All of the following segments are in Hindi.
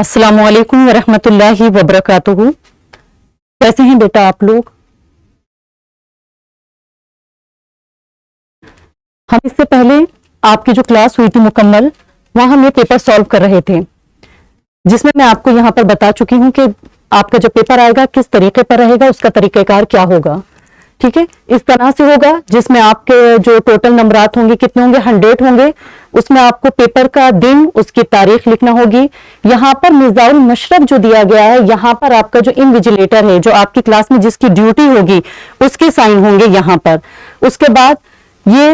अस्सलामुअलैकुम वरहमतुल्लाहि वबरकातुहू। कैसे हैं बेटा आप लोग? हम इससे पहले आपकी जो क्लास हुई थी मुकम्मल, वहां हम ये पेपर सॉल्व कर रहे थे, जिसमें मैं आपको यहां पर बता चुकी हूं कि आपका जो पेपर आएगा किस तरीके पर रहेगा, उसका तरीकेकार क्या होगा। ठीक है, इस तरह से होगा जिसमें आपके जो टोटल नंबरात होंगे कितने होंगे, 100 होंगे। उसमें आपको पेपर का दिन, उसकी तारीख लिखना होगी। यहाँ पर मिर्जाउल मशरफ जो दिया गया है, यहाँ पर आपका जो इनविजिलेटर है, जो आपकी क्लास में जिसकी ड्यूटी होगी, उसके साइन होंगे यहाँ पर। उसके बाद ये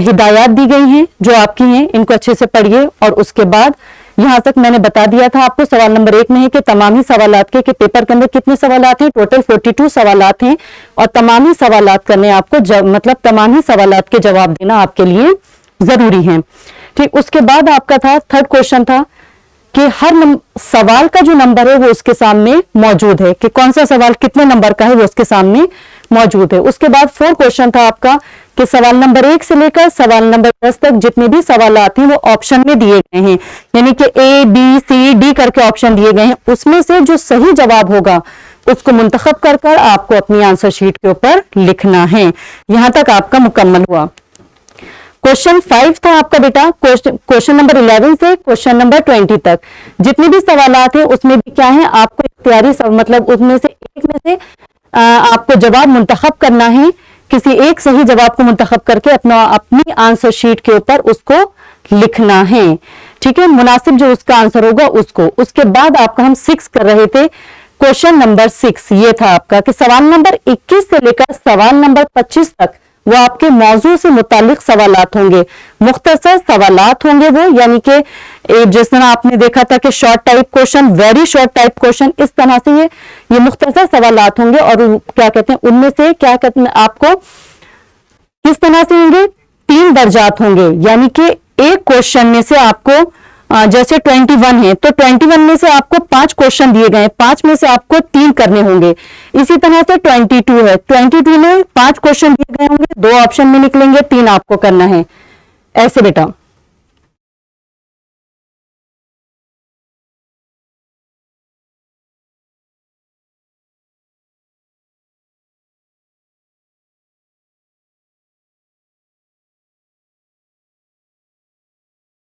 हिदायत दी गई हैं जो आपकी हैं, इनको अच्छे से पढ़िए। और उसके बाद यहां तक मैंने बता दिया था आपको, सवाल नंबर 1 में है कि तमामी सवालात के, कि पेपर के अंदर कितने सवालात हैं, टोटल 42 सवालात हैं और तमामी सवालात करने आपको मतलब तमामी सवालात के जवाब देना आपके लिए जरूरी है। ठीक, उसके बाद आपका था थर्ड क्वेश्चन था कि हर सवाल का जो नंबर है वो उसके सामने मौजूद है, कि कौन सा सवाल कितने नंबर का है वो उसके सामने मौजूद है। उसके बाद 4 क्वेश्चन था आपका कि सवाल नंबर 1 से लेकर सवाल नंबर 10 तक जितने भी सवाल आते हैं वो ऑप्शन में दिए गए हैं, यानी कि A, B, C, D करके ऑप्शन दिए गए हैं। उसमें से जो सही जवाब होगा उसको मुंतखब कर कर आपको अपनी आंसर शीट के ऊपर लिखना है। यहां तक आपका मुकम्मल हुआ। क्वेश्चन 5 था आपका बेटा, क्वेश्चन नंबर 11 से क्वेश्चन नंबर 20 तक जितने भी सवालात हैं उसमें भी क्या है, आपको इख्तियारी मतलब उसमें से एक में से आपको जवाब मुंतखब करना है। किसी एक सही जवाब को मुंतखब करके अपनी आंसर शीट के ऊपर उसको लिखना है। ठीक है, मुनासिब जो उसका आंसर होगा उसको। उसके बाद आपका हम 6 कर रहे थे, क्वेश्चन नंबर 6 ये था आपका कि सवाल नंबर 21 से लेकर सवाल नंबर 25 तक वो आपके मौजू से मुतालिक सवालात होंगे, मुख्तसर सवालात होंगे वो, यानी कि जिस तरह आपने देखा था कि short type question, very short type question, इस तरह से ये मुख्तसर सवालात होंगे। और क्या कहते हैं, उनमें से क्या कहते हैं आपको किस तरह से होंगे, 3 दर्जात होंगे, यानी कि एक क्वेश्चन में से आपको जैसे 21 है तो 21 में से आपको 5 क्वेश्चन दिए गए, 5 में से आपको 3 करने होंगे। इसी तरह से 22 है, 22 में 5 क्वेश्चन दिए गए होंगे, 2 ऑप्शन में निकलेंगे, 3 आपको करना है। ऐसे बेटा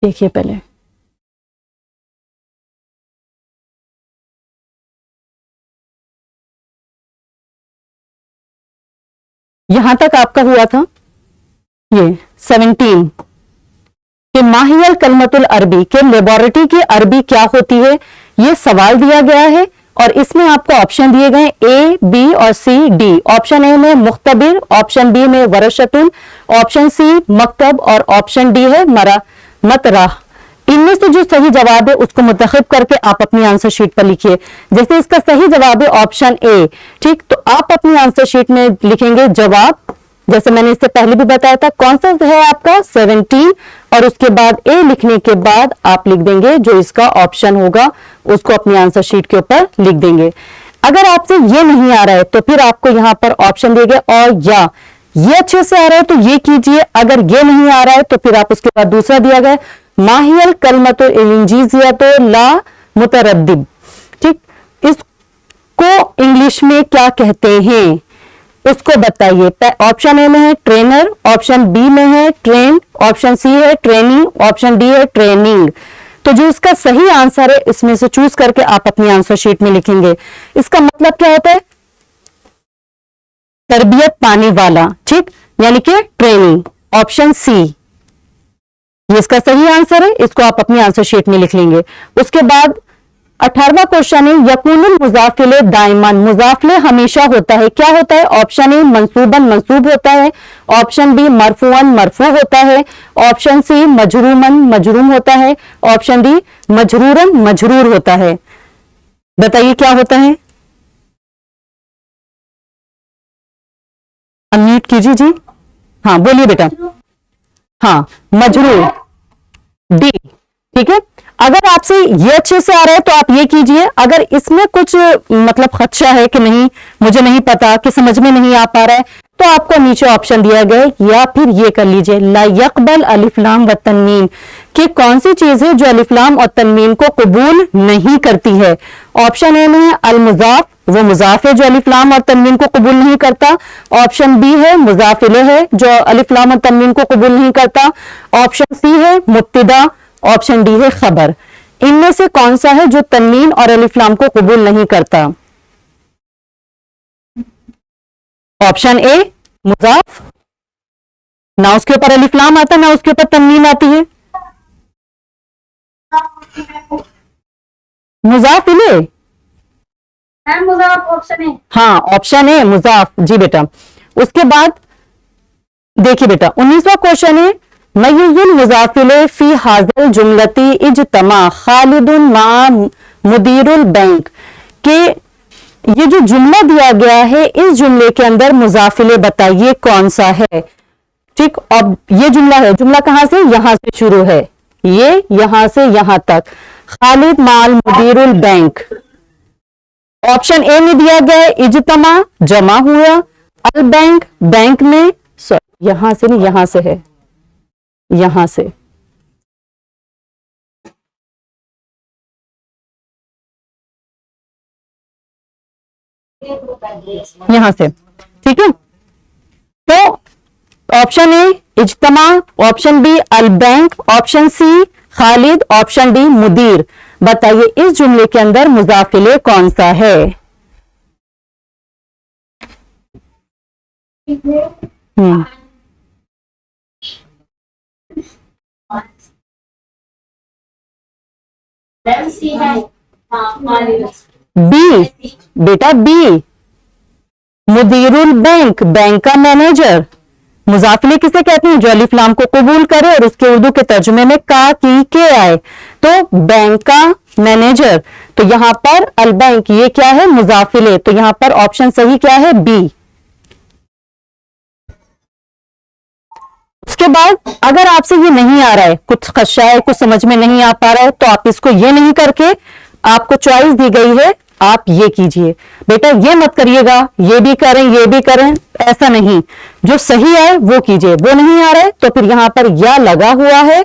देखिए पहले यहां तक आपका हुआ था ये 17 कि माहियल कलमतुल अरबी के लेबोरेटरी की अरबी क्या होती है, ये सवाल दिया गया है। और इसमें आपको ऑप्शन दिए गए A, B और C, D। ऑप्शन ए में मुख्तबिर, ऑप्शन बी में वरशतुन, ऑप्शन सी मकतब और ऑप्शन डी है मतराह। इनमें से जो सही जवाब है उसको मुंतखब करके आप अपनी आंसर शीट पर लिखिए। जैसे इसका सही जवाब है ऑप्शन ए, ठीक, तो आप अपनी आंसर शीट में लिखेंगे जवाब, जैसे मैंने इससे पहले भी बताया था, कौन सा है आपका 17, और उसके बाद ए लिखने के बाद आप लिख देंगे जो इसका ऑप्शन होगा उसको अपनी आंसर शीट के ऊपर लिख देंगे। अगर आपसे ये नहीं आ रहा है तो फिर आपको यहां पर ऑप्शन देंगे और या ये अच्छे से आ रहा है तो ये कीजिए, अगर ये नहीं आ रहा है तो फिर आप उसके बाद दूसरा दिया गया माहियल कलमतो इंजीजियतो ला मुतरद्दिब। ठीक, इसको इंग्लिश में क्या कहते हैं उसको बताइए। ऑप्शन ए में है ट्रेनर, ऑप्शन बी में है ट्रेन, ऑप्शन सी है ट्रेनिंग, ऑप्शन डी है ट्रेनिंग। तो जो इसका सही आंसर है इसमें से चूज करके आप अपनी आंसर शीट में लिखेंगे। इसका मतलब क्या होता है, तरबियत पाने वाला, ठीक, यानी कि ट्रेनिंग। ऑप्शन सी ये इसका सही आंसर है, इसको आप अपनी आंसर शीट में लिख लेंगे। उसके बाद 18वां क्वेश्चन है यकूनुल मुजाफिले दाइमन, मुजाफिले हमेशा होता है, क्या होता है, ऑप्शन ए मंसूबन मंसूब होता है, ऑप्शन बी मरफूअन मरफू होता है, ऑप्शन सी मजरूमन मजरूम होता है, ऑप्शन डी मजरूरन मजरूर होता है। बताइए क्या होता है, अनम्यूट कीजिए जी। हाँ बोलिए बेटा। हाँ मजरूर, डी, ठीक है। अगर आपसे ये अच्छे से आ रहा है तो आप ये कीजिए, अगर इसमें कुछ मतलब खदशा है कि नहीं मुझे नहीं पता कि समझ में नहीं आ पा रहा है तो आपको नीचे ऑप्शन दिया गया है, या फिर ये कर लीजिए ला यकबल अलिफ लाम व तन्वीन, कि कौन सी चीज है जो अलिफ लाम और तन्वीन को कबूल नहीं करती है। ऑप्शन ए में है अल मुजाफ, वो मुजाफ है जो अलिफ लाम और तन्वीन को कबूल नहीं करता। ऑप्शन बी है मुजाफ इलैह है जो अलिफ लाम और तन्वीन को कबूल नहीं करता। ऑप्शन सी है मुब्तदा। ऑप्शन डी है खबर। इनमें से कौन सा है जो तन्वीन और अलिफ लाम को कबूल नहीं करता? ऑप्शन ए मुजाफ, ना उसके ऊपर अलिफ लाम आता ना उसके ऊपर तन्वीन आती है। मुजाफ इलैह, मुजाफ ऑप्शन है। हाँ ऑप्शन ए मुजाफ, जी बेटा। उसके बाद देखिए बेटा 19वां क्वेश्चन है मय्युजुल मुजाफिले फी हाजल जुमलती इज्तमा खालिदुन मा मुदीरुल बैंक, के ये जो जुमला दिया गया है इस जुमले के अंदर मुजाफिले बताइए कौन सा है। ठीक, अब ये जुमला है, जुमला कहां से, यहां से शुरू है, ये यहां से यहां तक, खालिद माल मुदीरुल बैंक। ऑप्शन ए में दिया गया है इज्तमा, जमा हुआ, अल बैंक, बैंक में, यहां से नहीं यहां से है, यहां से, यहां से, ठीक है। तो ऑप्शन ए इज्तमा, ऑप्शन बी अल बैंक, option C Khalid, option D मुदीर। बताइए इस जुमले के अंदर मुजाफिले कौन सा है? बी बेटा, बी मुदीरुल बैंक, बैंक का मैनेजर। मुजाफिले किसे कहते हैं? जो अलिफ लाम को कबूल करे और उसके उर्दू के तर्जुमे में का की के आए, तो बैंक का मैनेजर। तो यहां पर अल बैंक ये क्या है? मुजाफिले। तो यहां पर ऑप्शन सही क्या है? बी। उसके बाद अगर आपसे ये नहीं आ रहा है, कुछ खदशा है, कुछ समझ में नहीं आ पा रहा है, तो आप इसको ये नहीं करके, आपको चॉइस दी गई है, आप ये कीजिए। बेटा ये मत करिएगा ये भी करें ये भी करें, ऐसा नहीं, जो सही है वो कीजिए। वो नहीं आ रहा है तो फिर यहां पर या लगा हुआ है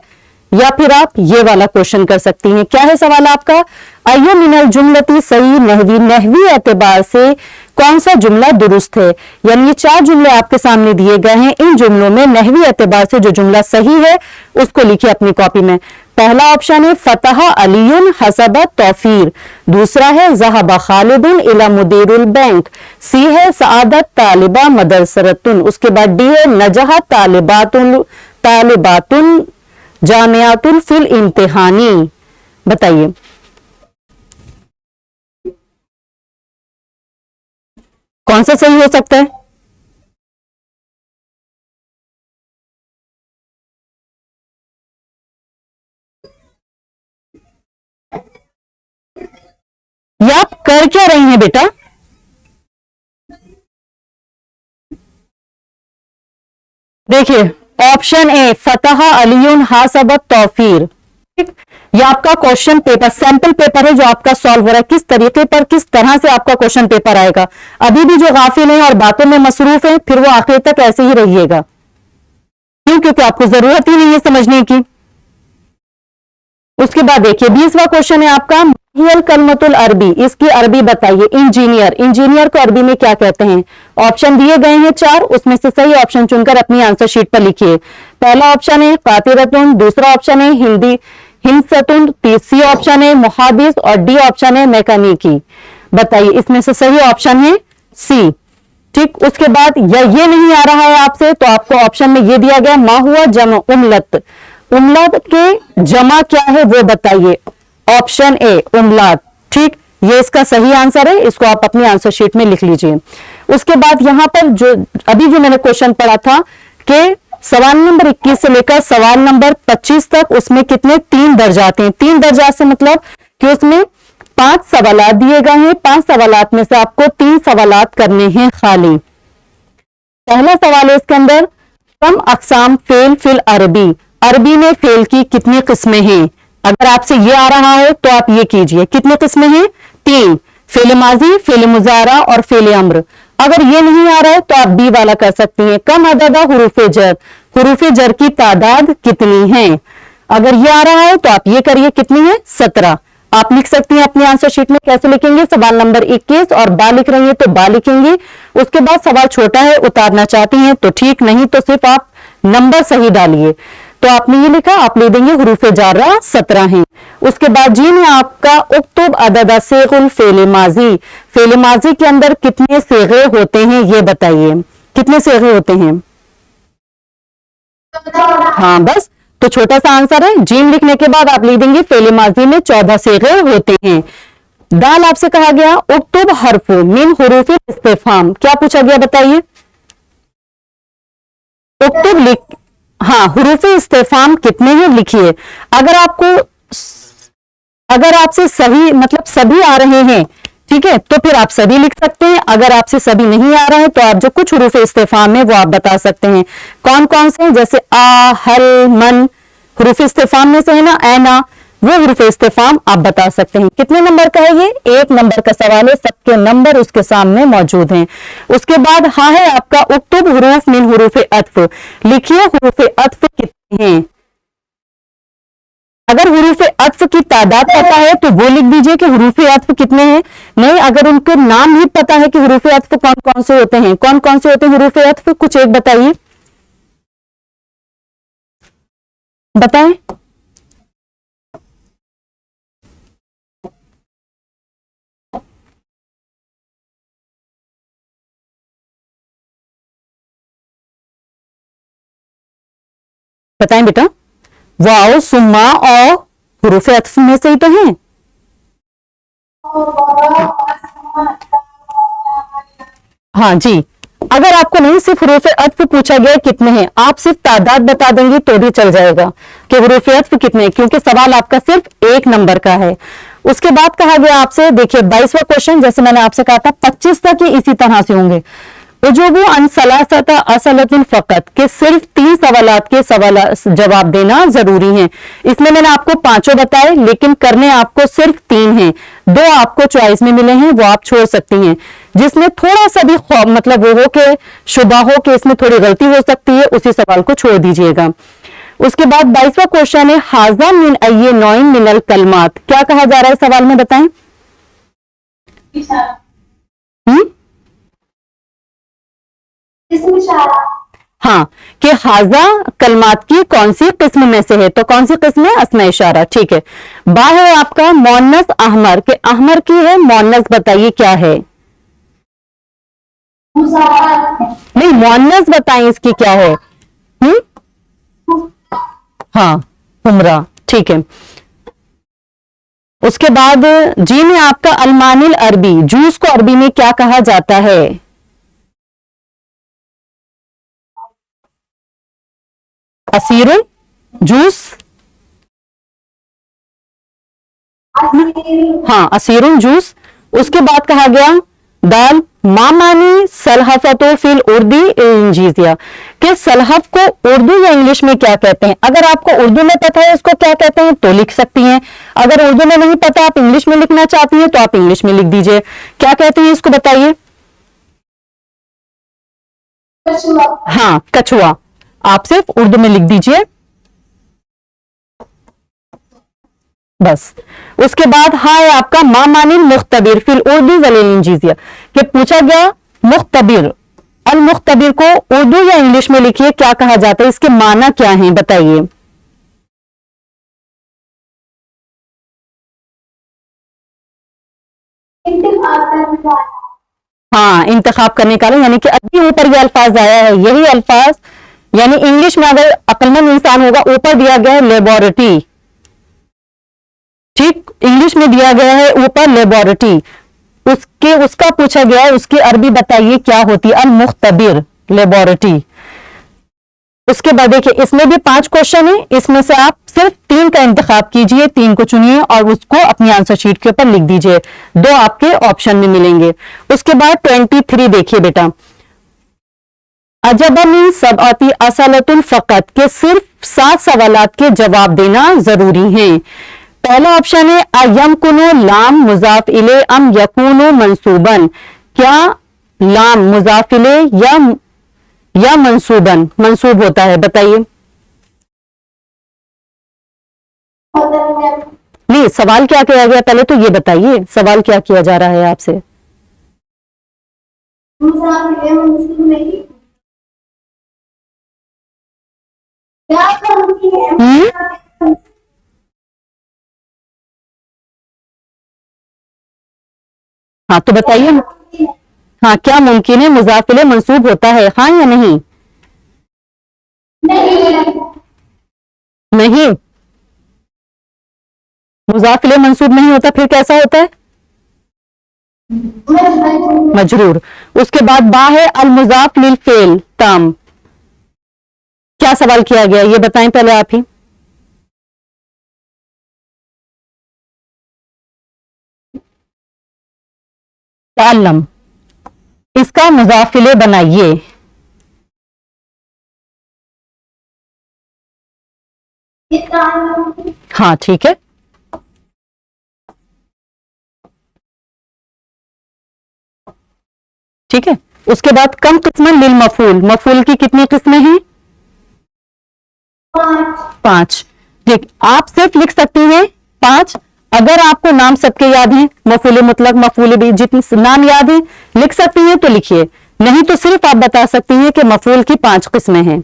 या फिर आप ये वाला क्वेश्चन कर सकती हैं। क्या है सवाल आपका? अय्यु मिनल जुमलती सही नहवी, नहवी एतबार से कौन सा जुमला दुरुस्त है। यानी ये 4 जुमले आपके सामने दिए गए हैं, इन जुमलों में नहवी एतबार से जो जुमला सही है उसको लिखिए अपनी कॉपी में। पहला ऑप्शन है फतह अलीयुन हसब तौफीर, दूसरा है ज़हब खालिदुन इला मुदीरुल बैंक, सी है सआदत तालिबा मदरसरतुन, उसके बाद डी है नजह तालिबातुन जामियातुल फिल इम्तिहानी। बताइए कौन सा सही हो सकता है? ये आप कर क्या रही हैं बेटा? देखिए ऑप्शन ए फतह अलीयुन हासबत तौफीर। ठीक, ये आपका क्वेश्चन पेपर, सैंपल पेपर है जो आपका सॉल्व हो रहा है। किस तरीके पर, किस तरह से आपका क्वेश्चन पेपर आएगा। अभी भी जो गाफिल हैं और बातों में मसरूफ हैं, फिर वो आखिर तक ऐसे ही रहिएगा। क्यों? क्योंकि आपको जरूरत ही नहीं है समझने की। उसके बाद देखिए 20वां क्वेश्चन है आपका हियल कलमतुल अरबी, इसकी अरबी बताइए। इंजीनियर, इंजीनियर को अरबी में क्या कहते हैं? ऑप्शन दिए गए हैं 4, उसमें से सही ऑप्शन चुनकर अपनी आंसर शीट पर लिखिए। पहला ऑप्शन है कातिरतुन, दूसरा ऑप्शन है हिंदी हिंसतुन, तीसरी ऑप्शन है मुहादिस और डी ऑप्शन है मैकेनिकी। बताइए इसमें से सही ऑप्शन है सी। ठीक, उसके बाद या ये नहीं आ रहा है आपसे तो आपको ऑप्शन में ये दिया गया मा हुआ जमा उमलत, उमलत के जमा क्या है वो बताइए। ऑप्शन ए उमलात। ठीक, ये इसका सही आंसर है, इसको आप अपनी आंसर शीट में लिख लीजिए। उसके बाद यहां पर जो अभी जो मैंने क्वेश्चन पढ़ा था कि सवाल नंबर 21 से लेकर सवाल नंबर 25 तक, उसमें कितने 3 दर्जाते हैं। 3 दर्जात से मतलब कि उसमें 5 सवालात दिए गए हैं, 5 सवालात में से आपको 3 सवालात करने हैं खाली। पहला सवाल है इसके अंदर कम अकसाम फेल फिल अरबी, अरबी में फेल की कितनी किस्में हैं। अगर आपसे ये आ रहा है तो आप ये कीजिए, कितने किस्में हैं? 3, फेल माजी, फेल मुजारा और फेल अम्र। अगर ये नहीं आ रहा है तो आप बी वाला कर सकती हैं, कम अददा हुरूफ जर की तादाद कितनी है। अगर ये आ रहा है तो आप ये करिए, कितनी है 17। आप लिख सकती हैं अपने आंसर शीट में, कैसे लिखेंगे, सवाल नंबर 21 और बा लिख रही है तो बा लिखेंगे। उसके बाद सवाल छोटा है, उतारना चाहती हैं तो ठीक, नहीं तो सिर्फ आप नंबर सही डालिए। तो आपने ये लिखा, आप ले देंगे हुरूफ जारा 17 हैं। उसके बाद जी में आपका उक्तुब अदद सेगुल फेले माजी, फेले माजी के अंदर कितने सेगे होते हैं ये बताइए, कितने सेगे होते हैं। हाँ बस, तो छोटा सा आंसर है, जीम लिखने के बाद आप लिख देंगे फेले माजी में 14 सेगे होते हैं। दाल आपसे कहा गया उक्तुब हरफु मिन हुरूफ इस्तिफहाम, क्या पूछा गया बताइए। उक्तुब लिख, हाँ हुरूफ इस्तिफहाम कितने हैं लिखिए। अगर आपसे सही मतलब सभी आ रहे हैं, ठीक है, तो फिर आप सभी लिख सकते हैं। अगर आपसे सभी नहीं आ रहे हैं तो आप जो कुछ हुरूफ इस्तिफहाम है वो आप बता सकते हैं। कौन कौन से हैं, जैसे आ, हल, मन, हुरूफ इस्तिफहाम में से है ना, ऐना, वो हुरूफ इस्तिफहाम आप बता सकते हैं। कितने नंबर का है ये, 1 नंबर का सवाल है, सबके नंबर उसके सामने मौजूद हैं। उसके बाद हाँ है आपका उक्तुब हुरूफ मिन हुरूफ अत्फ, लिखिए हुरूफ अत्फ कितने हैं। अगर हुरूफ अत्फ की तादाद पता है तो वो लिख दीजिए कि हुरूफ अत्फ कितने हैं। नहीं, अगर उनको नाम ही पता है कि हुरूफ अत्फ कौन कौन से होते हैं, कौन कौन से होते हैं हुरूफ अत्फ, कुछ एक बताइए, बताएं। बताएं बेटा, वाओ, सुम्मा और हुरूफ अत्फ में से ही तो हैं। हाँ जी, अगर आपको नहीं सिर्फ हुरूफ अत्फ पूछा गया कितने हैं, आप सिर्फ तादाद बता देंगे तो भी चल जाएगा कि हुरूफ अत्फ कितने हैं, क्योंकि सवाल आपका सिर्फ 1 नंबर का है। उसके बाद कहा गया आपसे, देखिए 22वां क्वेश्चन, जैसे मैंने आपसे कहा था 25 तक ही इसी तरह से होंगे। उजूबु अन सलासता असलतुन फकत, के सिर्फ 3 सवालात के जवाब देना जरूरी है। इसमें मैंने आपको 5 बताए, लेकिन करने आपको सिर्फ 3 हैं। 2 आपको चॉइस में मिले हैं, वो आप छोड़ सकती हैं। जिसमें थोड़ा सा भी मतलब वो हो के शुबा हो कि इसमें थोड़ी गलती हो सकती है, उसी सवाल को छोड़ दीजिएगा। उसके बाद 22वां क्वेश्चन है, हाजा मिन अय्ये नौइन मिनल कलमात, क्या कहा जा रहा है सवाल में बताएं। हाँ, कि हाजा कलमात की कौन सी किस्म में से है, तो कौन सी किस्म है, अस्मा इशारा, ठीक है। बा है आपका मोन्नस अहमर, के अहमर की है मोन्नस, बताइए क्या है। नहीं, मोन्नस बताइए इसकी क्या है। हाँ, हुमरा, ठीक है। उसके बाद जी में आपका अलमानिल अरबी, जूस को अरबी में क्या कहा जाता है। असीरुन, जूस, हाँ असीरुन जूस। उसके बाद कहा गया दाल मामानी सलहफतो फिल उर्दी इंजीजिया, कि सलहफ को उर्दू या इंग्लिश में क्या कहते हैं। अगर आपको उर्दू में पता है इसको क्या कहते हैं तो लिख सकती हैं, अगर उर्दू में नहीं पता, आप इंग्लिश में लिखना चाहती हैं तो आप इंग्लिश में लिख दीजिए। क्या कहते हैं इसको बताइए। हाँ, कछुआ, आप सिर्फ उर्दू में लिख दीजिए बस। उसके बाद है आपका मामानिल मुख्तबिर फिल उर्दू वलिल इंजीजिया, कि पूछा गया मुख्तबिर, अल मुख्तबिर को उर्दू या इंग्लिश में लिखिए क्या कहा जाता है, इसके माना क्या है बताइए। हाँ, इंतखाब करने का, यानी कि अभी ऊपर ये अल्फाज आया है, यही अल्फाज, यानी इंग्लिश में अगर अक्लमंद इंसान होगा, ऊपर दिया गया है लेबोरेटरी, ठीक, इंग्लिश में दिया गया है ऊपर लेबोरेटरी, उसका पूछा गया है, उसकी अरबी बताइए क्या होती है, अल मुख्तबिर, लेबोरेटरी। उसके बाद देखिए इसमें भी 5 क्वेश्चन है, इसमें से आप सिर्फ 3 का इंतखाब कीजिए, 3 को चुनिए और उसको अपनी आंसर शीट के ऊपर लिख दीजिए, 2 आपके ऑप्शन में मिलेंगे। उसके बाद 23 देखिए बेटा, अजब मिन सबअती असलतुन फकत, के सिर्फ 7 सवालात के जवाब देना जरूरी है। पहला ऑप्शन है अयम कुनो लाम मुजाफ इले अम यकूनो मंसूबन, क्या लाम मुजाफिले या मंसूबन मंसूब होता है, बताइए। नहीं, सवाल क्या किया गया पहले तो ये बताइए, सवाल क्या किया जा रहा है आपसे। मुसाफिर मंसूब नहीं, क्या मुमकिन है? हाँ तो बताइए। हाँ, क्या मुमकिन है मुजाफिले मंसूब होता है, हाँ या नहीं? नहीं, मुजाफिले मंसूब नहीं होता, फिर कैसा होता है? मजरूर। उसके बाद बा है अल मुजाफ लिल फेल ताम। क्या सवाल किया गया ये बताएं पहले आप ही। ताल्लम, इसका मुजाफिले बनाइए। हाँ ठीक है। ठीक है, उसके बाद कम किस्में लिल मफूल, मफूल की कितनी किस्में हैं? 5। ठीक, आप सिर्फ लिख सकती हैं 5। अगर आपको नाम सबके याद हैं, मफूल मुतलक मफूल भी जितने नाम याद हैं लिख सकती हैं तो लिखिए, नहीं तो सिर्फ आप बता सकती हैं कि मफूल की 5 किस्में हैं।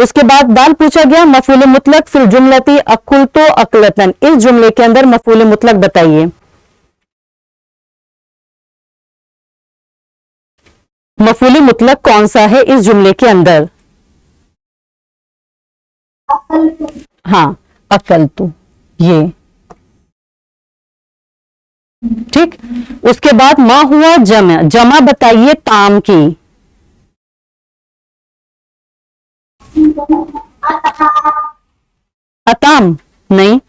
उसके बाद दाल पूछा गया मफूल मुतलक फिर जुमलती अकुल तो अकलतन, इस जुमले के अंदर मफूल मुतलक बताइए। मफूल मुतलक कौन सा है इस जुमले के अंदर? हाँ, अकल तो, ये ठीक। उसके बाद मा हुआ जमा, जमा बताइए ताम की। अताम नहीं,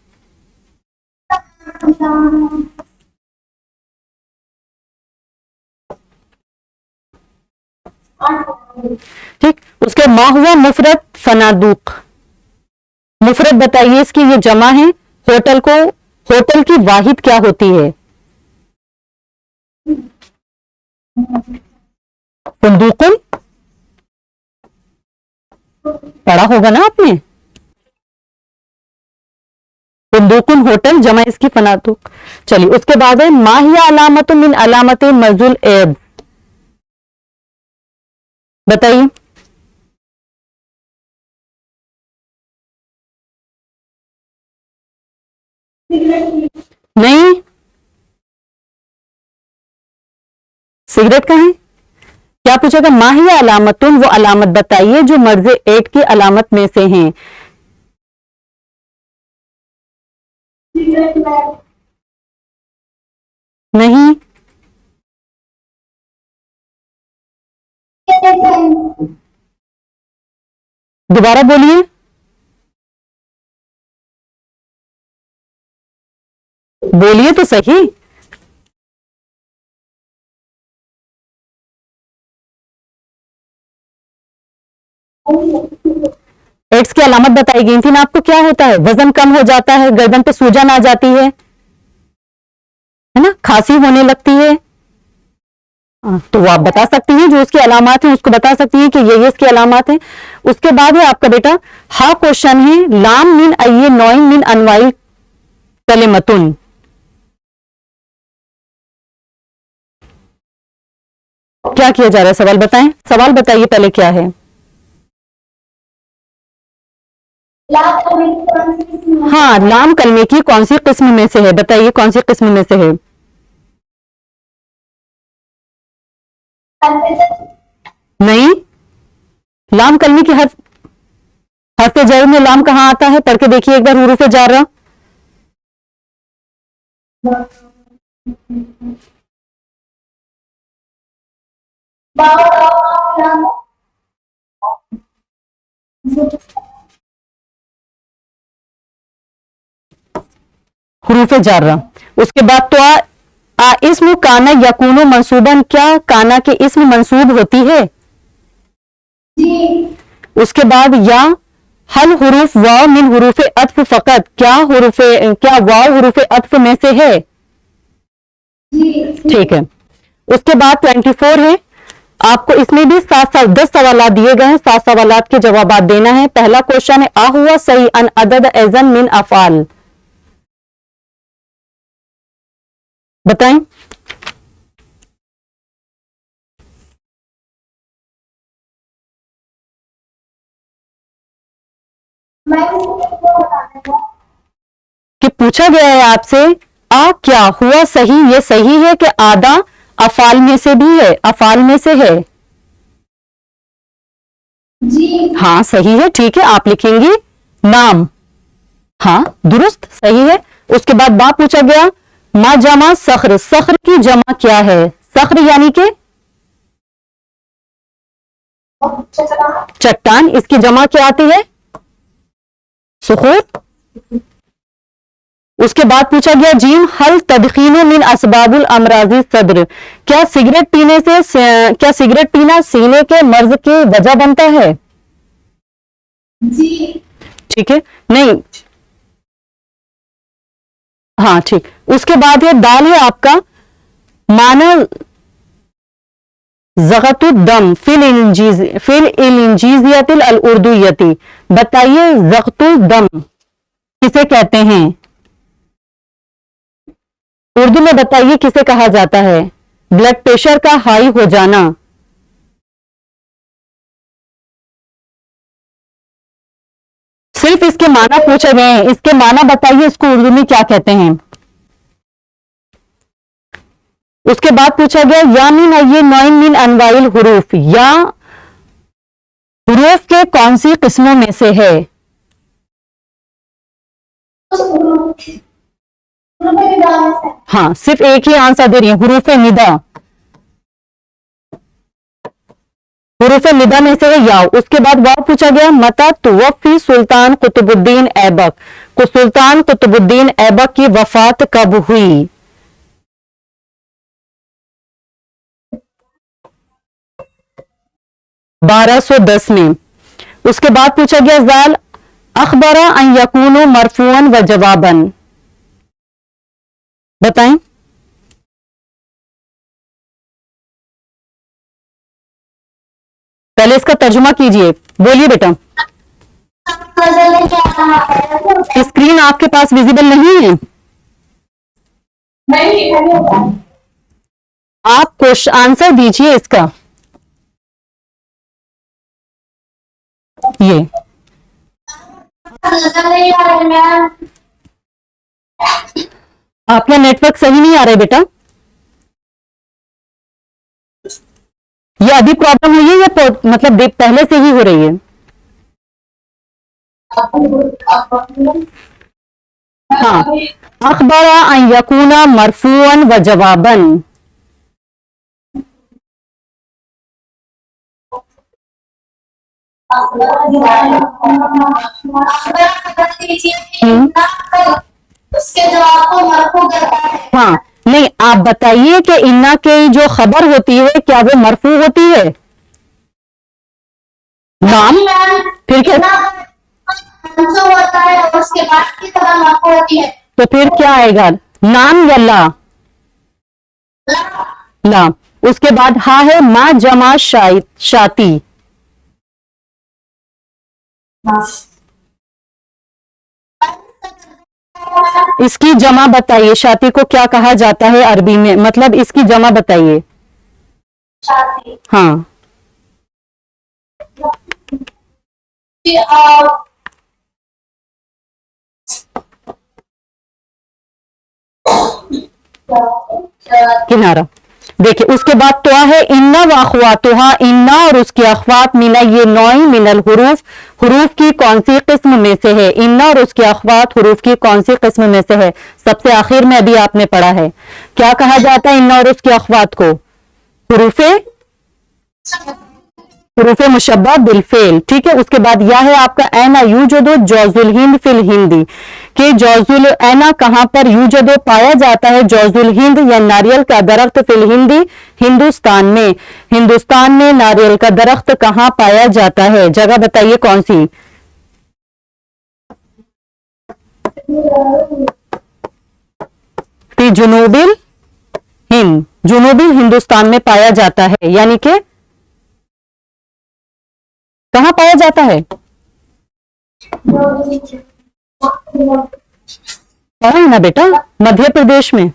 ठीक। उसके मा हुआ मुफरत फनादुक, मुफरत बताइए इसकी, ये जमा है। होटल को, होटल की वाहिद क्या होती है? फंदूकुन, पढ़ा होगा ना आपने। फंदूकुन होटल, जमा इसकी फनादुक। चलिए उसके बाद है माहिया अलामत मिन अलामत मजुल एब, बताइए। नहीं, सिगरेट का है। क्या पूछेगा? माहिया अलामतुन, वो अलामत बताइए जो मर्ज एट की अलामत में से हैं। नहीं, दोबारा बोलिए। बोलिए तो सही। एड्स की अलामत बताई गई थी ना आपको, क्या होता है? वजन कम हो जाता है, गर्दन पे सूजन आ जाती है ना, खांसी होने लगती है। तो वो आप बता सकती हैं, जो उसकी अलामत हैं उसको बता सकती हैं कि ये इसकी अलामत हैं। उसके बाद है आपका बेटा हा क्वेश्चन है लाम मिन अय्ये नौइन मिन अनवाइल कलिमतुन, क्या किया जा रहा है? सवाल बताएं, सवाल बताइए पहले क्या है। हाँ, लाम कलमे की कौन सी किस्म में से है, बताइए कौन सी किस्म में से है। नहीं, लाम कलमे की हर्फ जर में लाम कहां आता है? पढ़ के देखिए एक बार हुरूफ जार। हुरूफ जारा। उसके बाद तो इस्म काना यकूनो मंसूबन, क्या काना के इस्म मंसूब होती है? उसके बाद या हल हुरूफ वाव मिन हुरूफ अत्फ फकत, क्या वाव हुरूफ अत्फ में से है? ठीक है। उसके बाद 24 है आपको इसमें भी 10 सवाल दिए गए हैं, 7 सवाल के जवाब देना है। पहला क्वेश्चन है, आ हुआ सही अन अदद एजन मिन अफाल। बताएं। मैं इसको बताने को कि पूछा गया है आपसे, आ क्या हुआ सही, ये सही है कि आधा अफाल में से भी है, अफाल में से है? जी हाँ सही है, ठीक है, आप लिखेंगी नाम। हाँ दुरुस्त, सही है। उसके बाद बा पूछा गया, मा जमा सख्र, सख्र की जमा क्या है? सख्र यानी कि चट्टान, इसकी जमा क्या आती है? सुखूर। उसके बाद पूछा गया जीम, हल तदखीनो मिन असबाबुल अमराजी सद्र, क्या सिगरेट पीने से क्या सिगरेट पीना सीने के मर्ज की वजह बनता है? जी ठीक है, नहीं, हाँ ठीक। उसके बाद है दाल है आपका, माना ज़गतुद्दम फिल इंजीजियतिल अल उर्दुयती, बताइए ज़गतुद्दम किसे कहते हैं? उर्दू में बताइए किसे कहा जाता है? ब्लड प्रेशर का हाई हो जाना। सिर्फ इसके माना पूछे गए हैं, इसके माना बताइए इसको उर्दू में क्या कहते हैं। उसके बाद पूछा गया या मिन ये नौइन मिन अनवाइल हुरूफ, या हुरूफ के कौन सी किस्मों में से है? हाँ सिर्फ एक ही आंसर दे रही है, हुरूफ निदा, हुरूफ निदा में से है या। उसके बाद वाव पूछा गया, मता तुवफ़ी सुल्तान कुतुबुद्दीन ऐबक, को सुल्तान कुतुबुद्दीन ऐबक की वफात कब हुई? (1210) में। उसके बाद पूछा गया जाल अखबरा अन यकूनु मरफूअन व जवाबन, बताएं। पहले इसका तर्जुमा कीजिए, बोलिए बेटा। स्क्रीन आपके पास विजिबल नहीं है? आप क्वेश्चन आंसर दीजिए इसका। ये आपका नेटवर्क सही नहीं आ रहा है बेटा, ये अभी प्रॉब्लम हुई है या मतलब पहले से ही हो रही है? हाँ, अखबरा अन यकूना मरफूअन व जवाबन, उसके जवाब को मरफू करता है। हाँ नहीं, आप बताइए कि इन्ना की जो खबर होती है क्या वो मरफू होती है? नाम, फिर क्या? होता है और उसके बाद की खबर मरफू होती है। तो फिर क्या आएगा, नाम या ला? ला। उसके बाद हा है मा जमा शाती, इसकी जमा बताइए, शाती को क्या कहा जाता है अरबी में, मतलब इसकी जमा बताइए। हाँ किनारा। देखिए उसके बाद तो है इन्ना व अखवातुहा, इन्ना और उसकी अखवात मिना ये नौई मिनल हुरूफ, हुरूफ की कौन सी किस्म में से है? इन्ना और उसकी अखवात हुरूफ की कौन सी किस्म में से है? सबसे आखिर में अभी आपने पढ़ा है, क्या कहा जाता है इन्ना और उसकी अखवात को? हुरूफे हुरूफ मुशब्बा बिलफेल, ठीक है। उसके बाद यह है आपका ऐना यूजदो जौजुल हिंद फिल हिंदी, कि जौजुल ऐना कहां पर यूजदो पाया जाता है, जौजुल हिंद या नारियल का दरख्त, फिल हिंदी हिंदुस्तान में, हिंदुस्तान में नारियल का दरख्त कहां पाया जाता है? जगह बताइए कौन सी? फी जुनूबिल हिंद, जुनूबी हिंदुस्तान में पाया जाता है, यानी कि कहाँ पाया जाता है? पढ़ा है ना बेटा, मध्य प्रदेश में।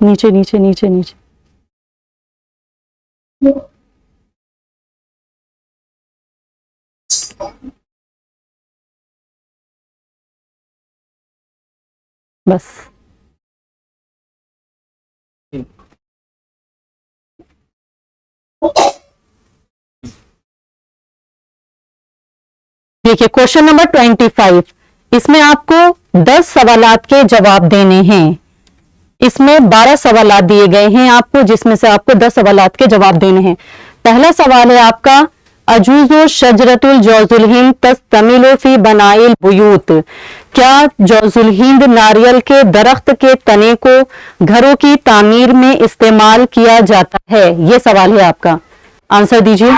नीचे नीचे नीचे नीचे। बस। देखिए क्वेश्चन नंबर 25, इसमें आपको 10 सवालात के जवाब देने हैं। इसमें 12 सवालात दिए गए हैं आपको, जिसमें से आपको 10 सवालात के जवाब देने हैं। पहला सवाल है आपका, अजूजो शजरतुल जौजुल हिंद तस्तमिलु फी बनाइल बुयूत। क्या जौजुल हिंद नारियल के दरख्त के तने को घरों की तामीर में इस्तेमाल किया जाता है? ये सवाल है आपका, आंसर दीजिए।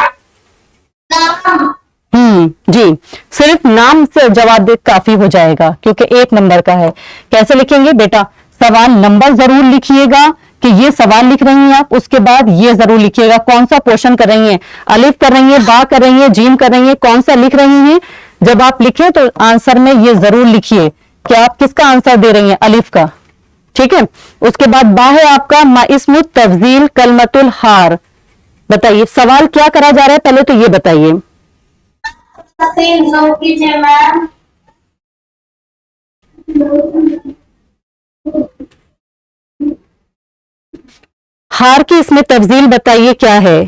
जी, सिर्फ नाम से जवाब दे काफी हो जाएगा, क्योंकि 1 नंबर का है। कैसे लिखेंगे बेटा? सवाल नंबर जरूर लिखिएगा कि ये सवाल लिख रही हैं आप, उसके बाद ये जरूर लिखिएगा कौन सा क्वेश्चन कर रही हैं, अलिफ कर रही हैं, बा कर रही हैं, जीम कर रही हैं, कौन सा लिख रही हैं। जब आप लिखें तो आंसर में ये जरूर लिखिए कि आप किसका आंसर दे रही हैं, अलिफ का। ठीक है, उसके बाद बा है आपका माइस्मु तफजील कलमतुल हार। बताइए सवाल क्या करा जा रहा है, पहले तो ये बताइए। कीजिए मैम। हार की इसमें तफजील बताइए क्या है?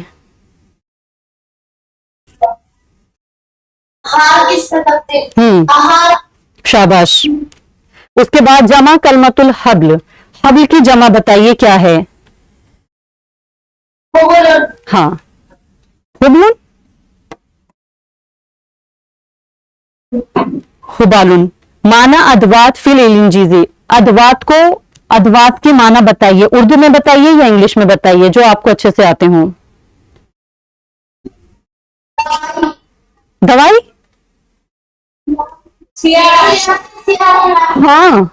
हार किससे तब्दील? हार। शाबाश। उसके बाद जमा कलमतुल हब्ल, हब्ल की जमा बताइए क्या है? हुबुलुन। हाँ, हुबलुन, हुबालुन। माना अदवात फिल इलिंजीजी, अदवात को, अदवात की माना बताइए, उर्दू में बताइए या इंग्लिश में बताइए, जो आपको अच्छे से आते हों। दवाई? हाँ।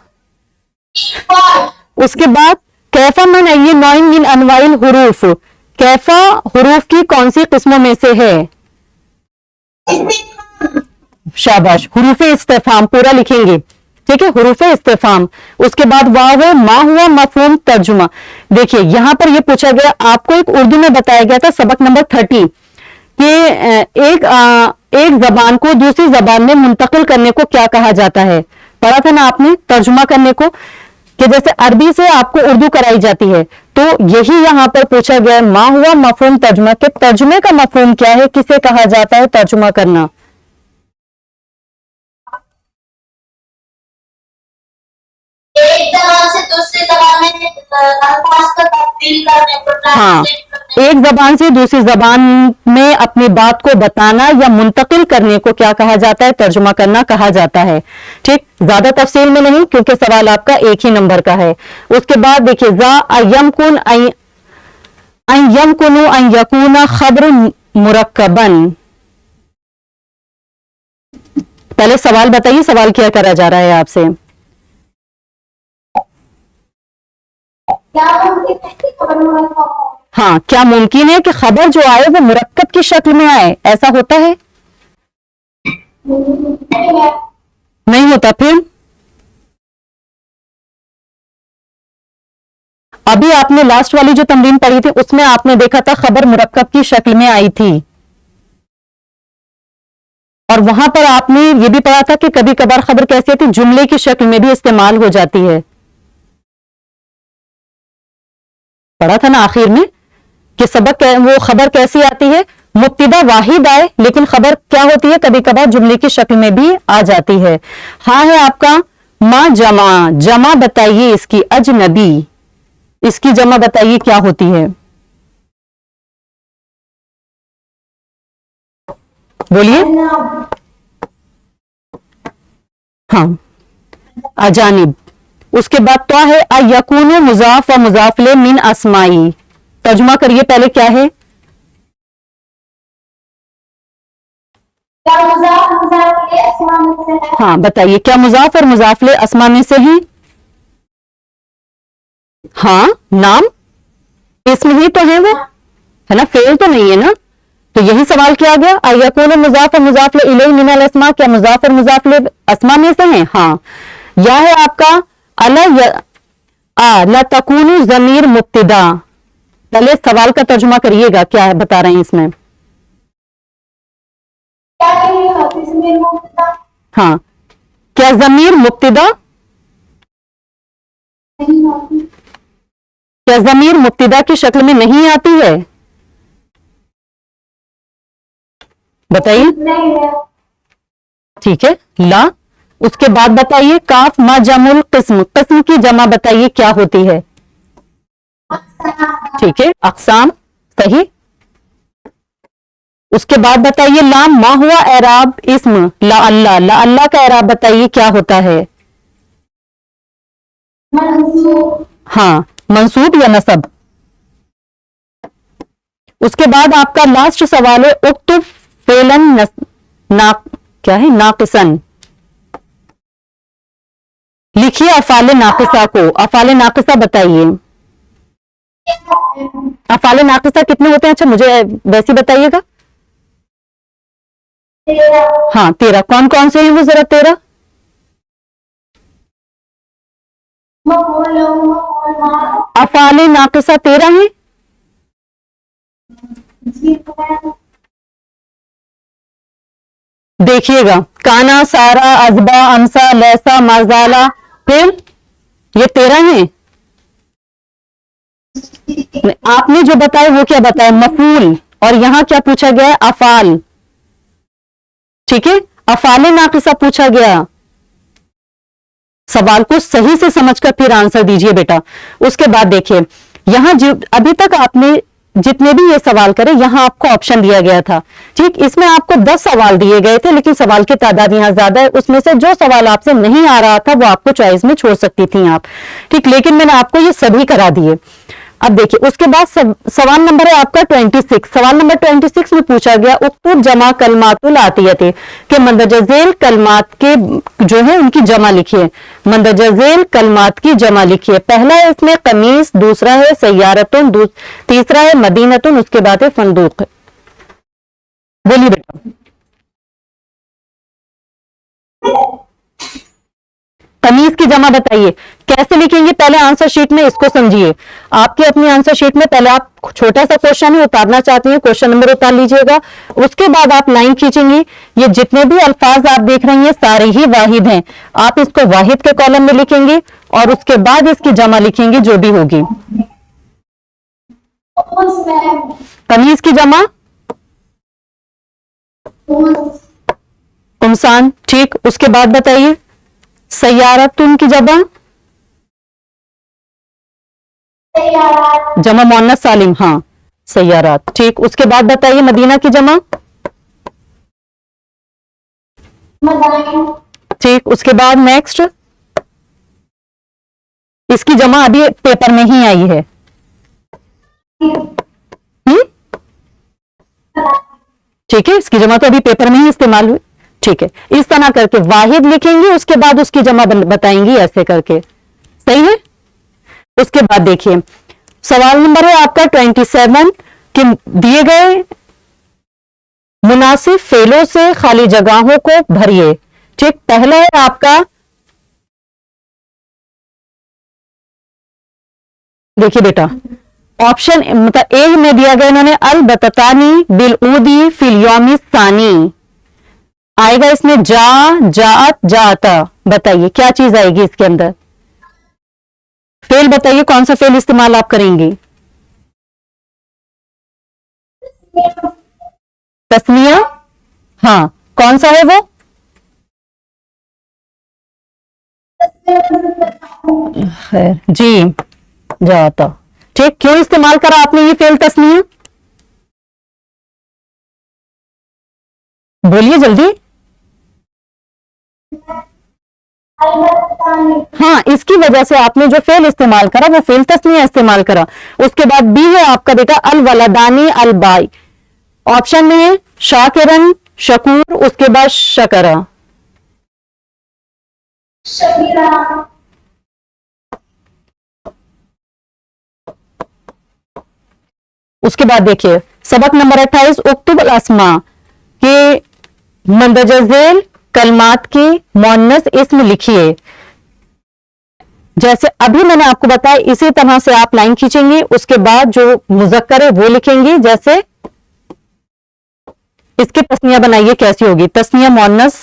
उसके बाद कैफा मन ये नौइन मिन अनवाइल हुरूफ, कैफा हुरूफ की कौन सी किस्मों में से है? शाबाश, हुरूफ इस्तिफाम पूरा लिखेंगे। ठीक है, हुरूफ इस्तिफाम। उसके बाद वाव मा हुआ मफहूम तर्जुमा। देखिए यहां पर यह पूछा गया, आपको एक उर्दू में बताया गया था सबक नंबर 30 कि एक जबान को दूसरी जबान में मुंतकिल करने को क्या कहा जाता है? पढ़ा था ना आपने, तर्जुमा करने को, कि जैसे अरबी से आपको उर्दू कराई जाती है, तो यही यहां पर पूछा गया मा हुआ मफहूम तर्जुमा, के तर्जुमे का मफहूम क्या है, किसे कहा जाता है तर्जुमा करना? एक जबान से दूसरी जबान में अल्फाज को तब्दील करने को, हाँ, एक जबान से दूसरी जबान में अपनी बात को बताना या मुंतकिल करने को क्या कहा जाता है? तर्जुमा करना कहा जाता है। ठीक, ज्यादा तफसील में नहीं, क्योंकि सवाल आपका 1 ही नंबर का है। उसके बाद देखिए जा अयमकुन अयमकुनु अयकुना खबर मुरक्कबन। पहले सवाल बताइए, सवाल क्या करा जा रहा है आपसे? क्या मुमकिन है कि खबर मुरक्कब हो? हाँ, क्या मुमकिन है कि खबर जो आए वो मुरक्कब की शक्ल में आए? ऐसा होता है? नहीं होता। फिर अभी आपने लास्ट वाली जो तमरीन पढ़ी थी उसमें आपने देखा था खबर मुरक्कब की शक्ल में आई थी, और वहां पर आपने ये भी पढ़ा था कि कभी कभार खबर कैसी आती है, जुमले की शक्ल में भी इस्तेमाल हो जाती है। पढ़ा था ना आखिर में कि सबक वो खबर कैसी आती है, मुब्तिदा वाहिद आए लेकिन खबर क्या होती है, कभी कभार जुमले की शक्ल में भी आ जाती है। हाँ है आपका माँ जमा, जमा बताइए इसकी, अजनबी, इसकी जमा बताइए क्या होती है? बोलिए। हाँ, अजानिब। उसके बाद तो है अयकून मुजाफ व मुजाफले मिन अस्माई। तर्जुमा करिए पहले क्या है। क्या मुजाफ ये अस्मा में से है? हाँ बताइए, क्या मुजाफ और मुजाफले अस्मा में से हैं? हाँ, नाम इसमें ही तो है वो, है ना, फेल तो नहीं है ना। तो यही सवाल किया गया, अयकून मुजाफ और मुजाफले इलैहि मिनल अस्मा, क्या मुजाफ और मुजाफले अस्मा में से हैं? हाँ। या है आपका ला तकूनु जमीर मुब्तदा। पहले सवाल का तर्जुमा करिएगा, क्या है बता रहे हैं इसमें। क्या नहीं होती इसमें मुब्तदा हाँ, क्या जमीर मुब्तदा, नहीं होती। क्या जमीर मुब्तदा की शक्ल में नहीं आती है? बताइए। नहीं है। ठीक है, ला। उसके बाद बताइए काफ मा जमुल किस्म, किस्म की जमा बताइए क्या होती है? ठीक है, अकसाम, सही। उसके बाद बताइए लाम मा हुआ एराब इस्म ला अल्लाह, ला अल्लाह का एराब बताइए क्या होता है? मंसूब हाँ, मंसूब या नसब। उसके बाद आपका लास्ट सवाल है उक्तुब फेलन ना क्या है, नाकिसन। लिखिए अफाले नाकिसा को, अफाले नाकिसा बताइए। अफाले नाकिसा कितने होते हैं? अच्छा मुझे वैसे बताइएगा। तेरह हाँ 13। कौन कौन से हैं वो जरा 13? मक़बूल मक़बूल मार अफाले नाकिसा 13 हैं। जी है। देखिएगा, काना, सारा, अजबा, अमसा, लैसा, मरजाला, फिर ये 13 हैं। आपने जो बताया वो क्या बताया? मफूल। और यहां क्या पूछा गया है? अफाल। ठीक है, अफाले नाकिसा पूछा गया। सवाल को सही से समझकर फिर आंसर दीजिए बेटा। उसके बाद देखिए, यहां जो अभी तक आपने जितने भी ये सवाल करे, यहां आपको ऑप्शन दिया गया था। ठीक, इसमें आपको 10 सवाल दिए गए थे, लेकिन सवाल की तादाद यहां ज्यादा है। उसमें से जो सवाल आपसे नहीं आ रहा था वो आपको चॉइस में छोड़ सकती थी आप। ठीक, लेकिन मैंने आपको ये सभी करा दिए। अब देखिए, उसके बाद सवाल नंबर है आपका 26। सवाल नंबर 26 में पूछा गया उक्तुब जमा कलमातुल आतियते, के मंदरजा झेल कलमात के जो है उनकी जमा लिखिए। मंदरजा झेल कलमात की जमा लिखिए। पहला है इसमें कमीज, दूसरा है सैयारतुन, तीसरा है मदीनतुन, उसके बाद है फंदूक। बोलिए बेटा। कमीज की जमा बताइए कैसे लिखेंगे? पहले आंसर शीट में इसको समझिए। आपकी अपनी आंसर शीट में पहले आप छोटा सा क्वेश्चन है उतारना चाहती हैं, क्वेश्चन नंबर उतार लीजिएगा। उसके बाद आप लाइन खींचेंगी। ये जितने भी अल्फाज आप देख रही हैं सारे ही वाहिद हैं। आप इसको वाहिद के कॉलम में लिखेंगे और उसके बाद इसकी जमा लिखेंगे जो भी होगी। कमीज की जमा कुमसान। ठीक, उसके बाद बताइए सैयारतुन की जमा जमा मोहन्नस सालिम। हाँ, सैयारात। ठीक, उसके बाद बताइए मदीना की जमा। ठीक, उसके बाद नेक्स्ट इसकी जमा अभी पेपर में ही आई है। ठीक है, इसकी जमा तो अभी पेपर में ही इस्तेमाल हुई। ठीक है, इस तरह करके वाहिद लिखेंगे, उसके बाद उसकी जमा बताएंगी ऐसे करके। सही है। उसके बाद देखिए सवाल नंबर है आपका 27 कि दिए गए मुनासिब फेलों से खाली जगहों को भरिए। ठीक, पहला है आपका, देखिए बेटा, ऑप्शन मतलब ए में दिया गया इन्होंने अल बततानी बिल ऊदी फिल यौमी सानी। आएगा इसमें जा, जात, जाता। बताइए क्या चीज आएगी इसके अंदर? फेल बताइए, कौन सा फेल इस्तेमाल आप करेंगे? तस्निया। हाँ, कौन सा है वो? खैर जी, जाता। ठीक, क्यों इस्तेमाल करा आपने ये फेल तस्निया? बोलिए जल्दी। अलबत्तानी, हाँ, इसकी वजह से आपने जो फेल इस्तेमाल करा वो फेल तस्नीया इस्तेमाल करा। उसके बाद बी है आपका बेटा अल वलदानी अल बाई। ऑप्शन में है शाकिरन, शकूर, उसके बाद शकरा। शकीरा, उसके बाद देखिए सबक नंबर 28 उक्तुब अल अस्मा के मंदरजा झेल कलमात के मुअन्नस इस्म लिखिए। जैसे अभी मैंने आपको बताया इसी तरह से आप लाइन खींचेंगे, उसके बाद जो मुजक्कर है वो लिखेंगे। जैसे इसकी तस्निया बनाइए, कैसी होगी तस्निया मुअन्नस?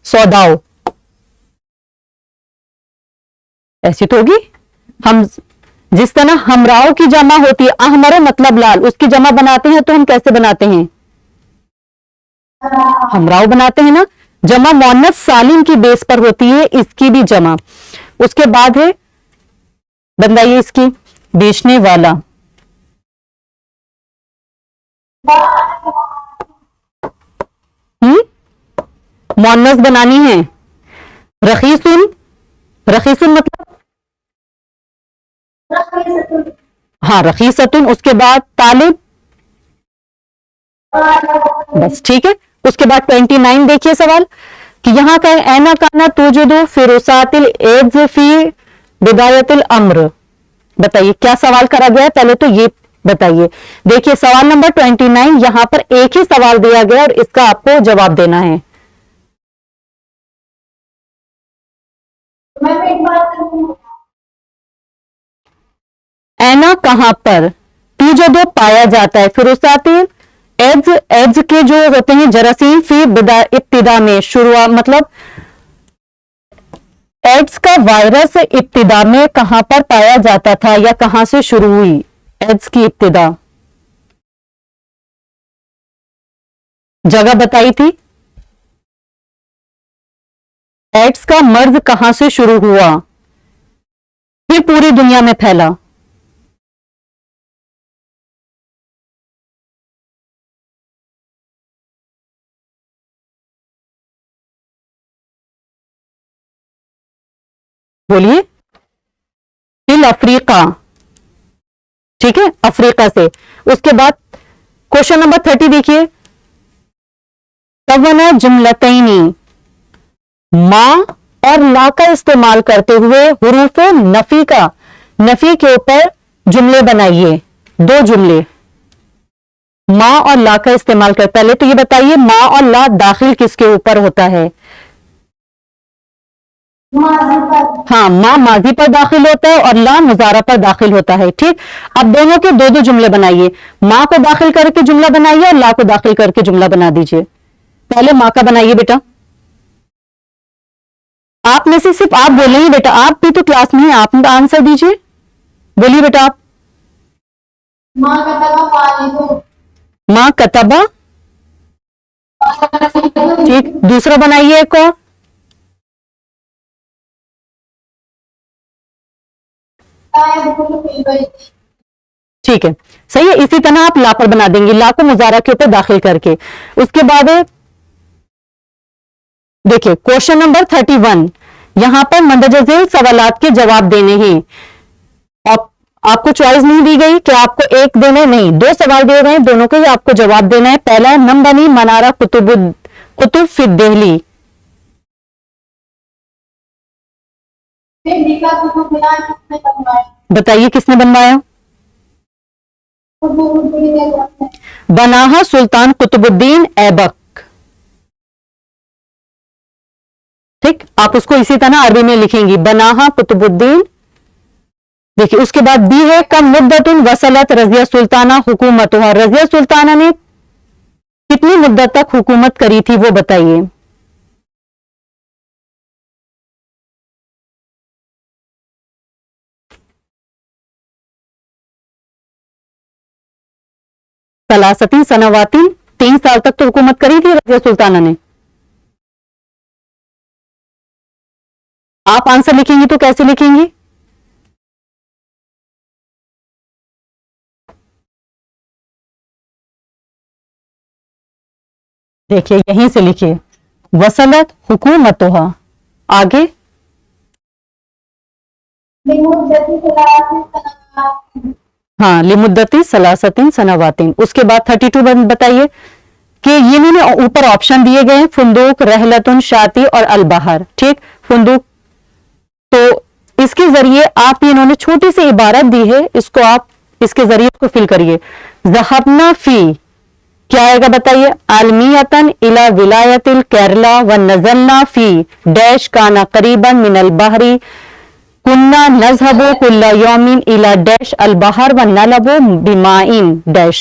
सौदाओ, ऐसी तो होगी। हम जिस तरह हमराओ की जमा होती है, अहमर मतलब लाल, उसकी जमा बनाते हैं तो हम कैसे बनाते हैं? हमराओ बनाते हैं ना। जमा मुअन्नस सालिम की बेस पर होती है, इसकी भी जमा। उसके बाद है बताइए इसकी बेचने वाला। मुअन्नस बनानी है। रखीसुन, रखीसुन मतलब रखीसतुन, हाँ रखीसतुन। उसके बाद तालिब, बस ठीक है। उसके बाद 29 देखिए सवाल कि यहाँ का ऐना काना तूजुदु फिरुसातिल एज फी बिदायतिल अम्र। बताइए क्या सवाल करा गया है, पहले तो ये बताइए। देखिए सवाल नंबर 29, यहां पर एक ही सवाल दिया गया और इसका आपको जवाब देना है। मैं एक बात करूँ, ऐना कहां पर, तूजुदु पाया जाता है, फिरुसातिल एज, एज के जो होते हैं जरासीम फी बिदा इब्तिदा में शुरुआत, मतलब एड्स का वायरस इब्तिदा में कहां पर पाया जाता था या कहां से शुरू हुई एड्स की इब्तिदा, जगह बताई थी। एड्स का मर्ज कहां से शुरू हुआ फिर पूरी दुनिया में फैला? बोलिए। फिल अफ्रीका, ठीक है, अफ्रीका से। उसके बाद क्वेश्चन नंबर 30 देखिए, कवना जुमलतैनी, मां और ला का इस्तेमाल करते हुए हुरूफ नफी का, नफी के ऊपर जुमले बनाइए, दो जुमले। मां और ला का इस्तेमाल कर, पहले तो ये बताइए मां और ला दाखिल किसके ऊपर होता है? माजी पर, हाँ, मां माजी पर दाखिल होता है और ला मुजारा पर दाखिल होता है। ठीक, अब दोनों के दो दो जुमले बनाइए। मां को दाखिल करके जुमला बनाइए और ला को दाखिल करके जुमला बना दीजिए। पहले मां का बनाइए बेटा। आप में से सिर्फ आप बोलेंगे बेटा, आप भी तो क्लास में हैं, आप आंसर दीजिए। बोलिए बेटा आप। माँ का तवा पानी को, मां कतबा, ठीक। दूसरा बनाइए एक और। ठीक है, सही है। इसी तरह आप ला पर बना देंगे, ला को मुजारा के ऊपर दाखिल करके। उसके बाद देखिए क्वेश्चन नंबर 31, यहां पर मंदरजा झेल सवालात के जवाब देने हैं। आपको चॉइस नहीं दी गई कि आपको एक देना है, नहीं, दो सवाल दिए गए, दोनों को ही आपको जवाब देना है। पहला, नम बनी मनारा कुतुब फिर दिल्ली। दिल्ली का कुतुब मीनार किसने बनवाया? बताइए किसने बनवाया? कुतुबुद्दीन ऐबक ने। बनाहा सुल्तान कुतुबुद्दीन ऐबक। ठीक, आप उसको इसी तरह अरबी में लिखेंगी, बनाहा कुतुबुद्दीन। देखिए उसके बाद बी है, कम मुद्दतुन वसलत रजिया सुल्ताना हुकूमत, रजिया सुल्ताना ने कितनी मुद्दत तक हुकूमत करी थी वो बताइए। सलासतीन सनवातीन, 3 साल तक तो हुकूमत करी थी रजिया सुल्ताना ने। आप आंसर लिखेंगी तो कैसे लिखेंगी? देखिए यहीं से लिखिए, वसलत हुकूमतुहा। आगे हाँ, लिमुद्दती सलासतिन सनावातिन। उसके बाद 32 बताइए कि ये इन्होंने ऊपर ऑप्शन दिए गए हैं, फुंदूक, रहलतुन, शाती और अलबहर। ठीक, फुंदूक, तो इसके जरिए आप, इन्होंने छोटी सी इबारत दी है, इसको आप इसके जरिए इसको फिल करिए। ज़हबना फी, क्या आएगा बताइए, आलमियतन इला विलायतिल केरला व नजलना फी डैश काना करीबन मिनल बहरी कुन्ना नजहबो कुल्ला यौमिन इला डैश अल बहर व नलबो बिमाइन डैश।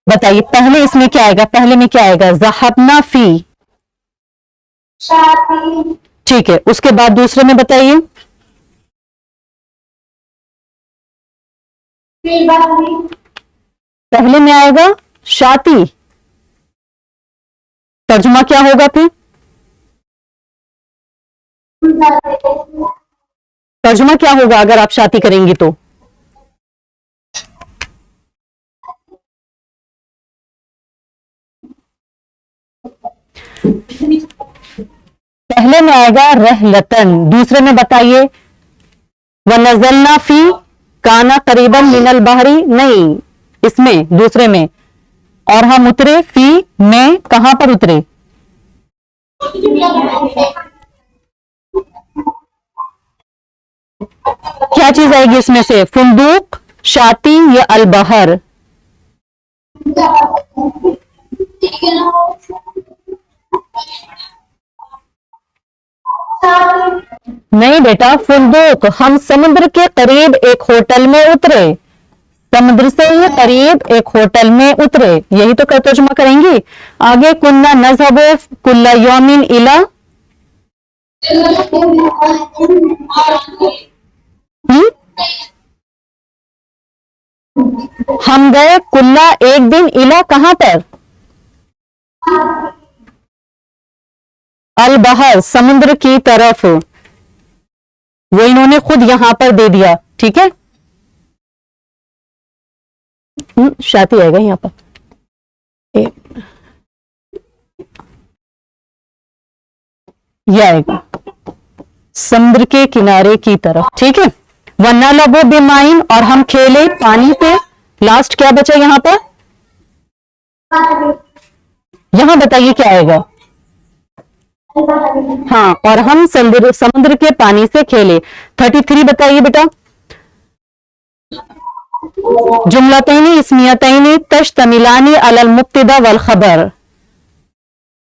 बताइए पहले इसमें क्या आएगा, पहले में क्या आएगा, ज़हबना फी। ठीक है, उसके बाद दूसरे में बताइए, पहले में आएगा शाती, तर्जुमा क्या होगा फिर, तर्जुमा क्या होगा अगर आप शाती करेंगी तो, पहले में आएगा रहलतन, दूसरे में बताइए व नजलना फी काना करीबन मिनल बहरी, नहीं इसमें दूसरे में, और हम उतरे फी में, कहां पर उतरे, क्या चीज आएगी इसमें से, फुंदूक, शाती या अलबहर। नहीं बेटा, फुंदूक, हम समुद्र के करीब एक होटल में उतरे, समुद्र से ही करीब एक होटल में उतरे, यही तो तर्जुमा करेंगी। आगे कुन्ना नज़हबो कुल्ला यौमिन इला, हम गए कुल्ला एक दिन, इला कहां पर, अल बहर समुद्र की तरफ, वो इन्होंने खुद यहां पर दे दिया। ठीक है, शाती आएगा यहां पर, यह आएगा समुद्र के किनारे की तरफ। ठीक है, वन्ना लबो बेमाइन, और हम खेले पानी से। लास्ट क्या बचा यहां पर, यहां बताइए क्या आएगा, हाँ, और हम समुद्र के पानी से खेले। 33 बताइए बेटा, जुमलतैनी इस्मियतैनी तश्तमिलानी अलल मुब्तदा वल खबर,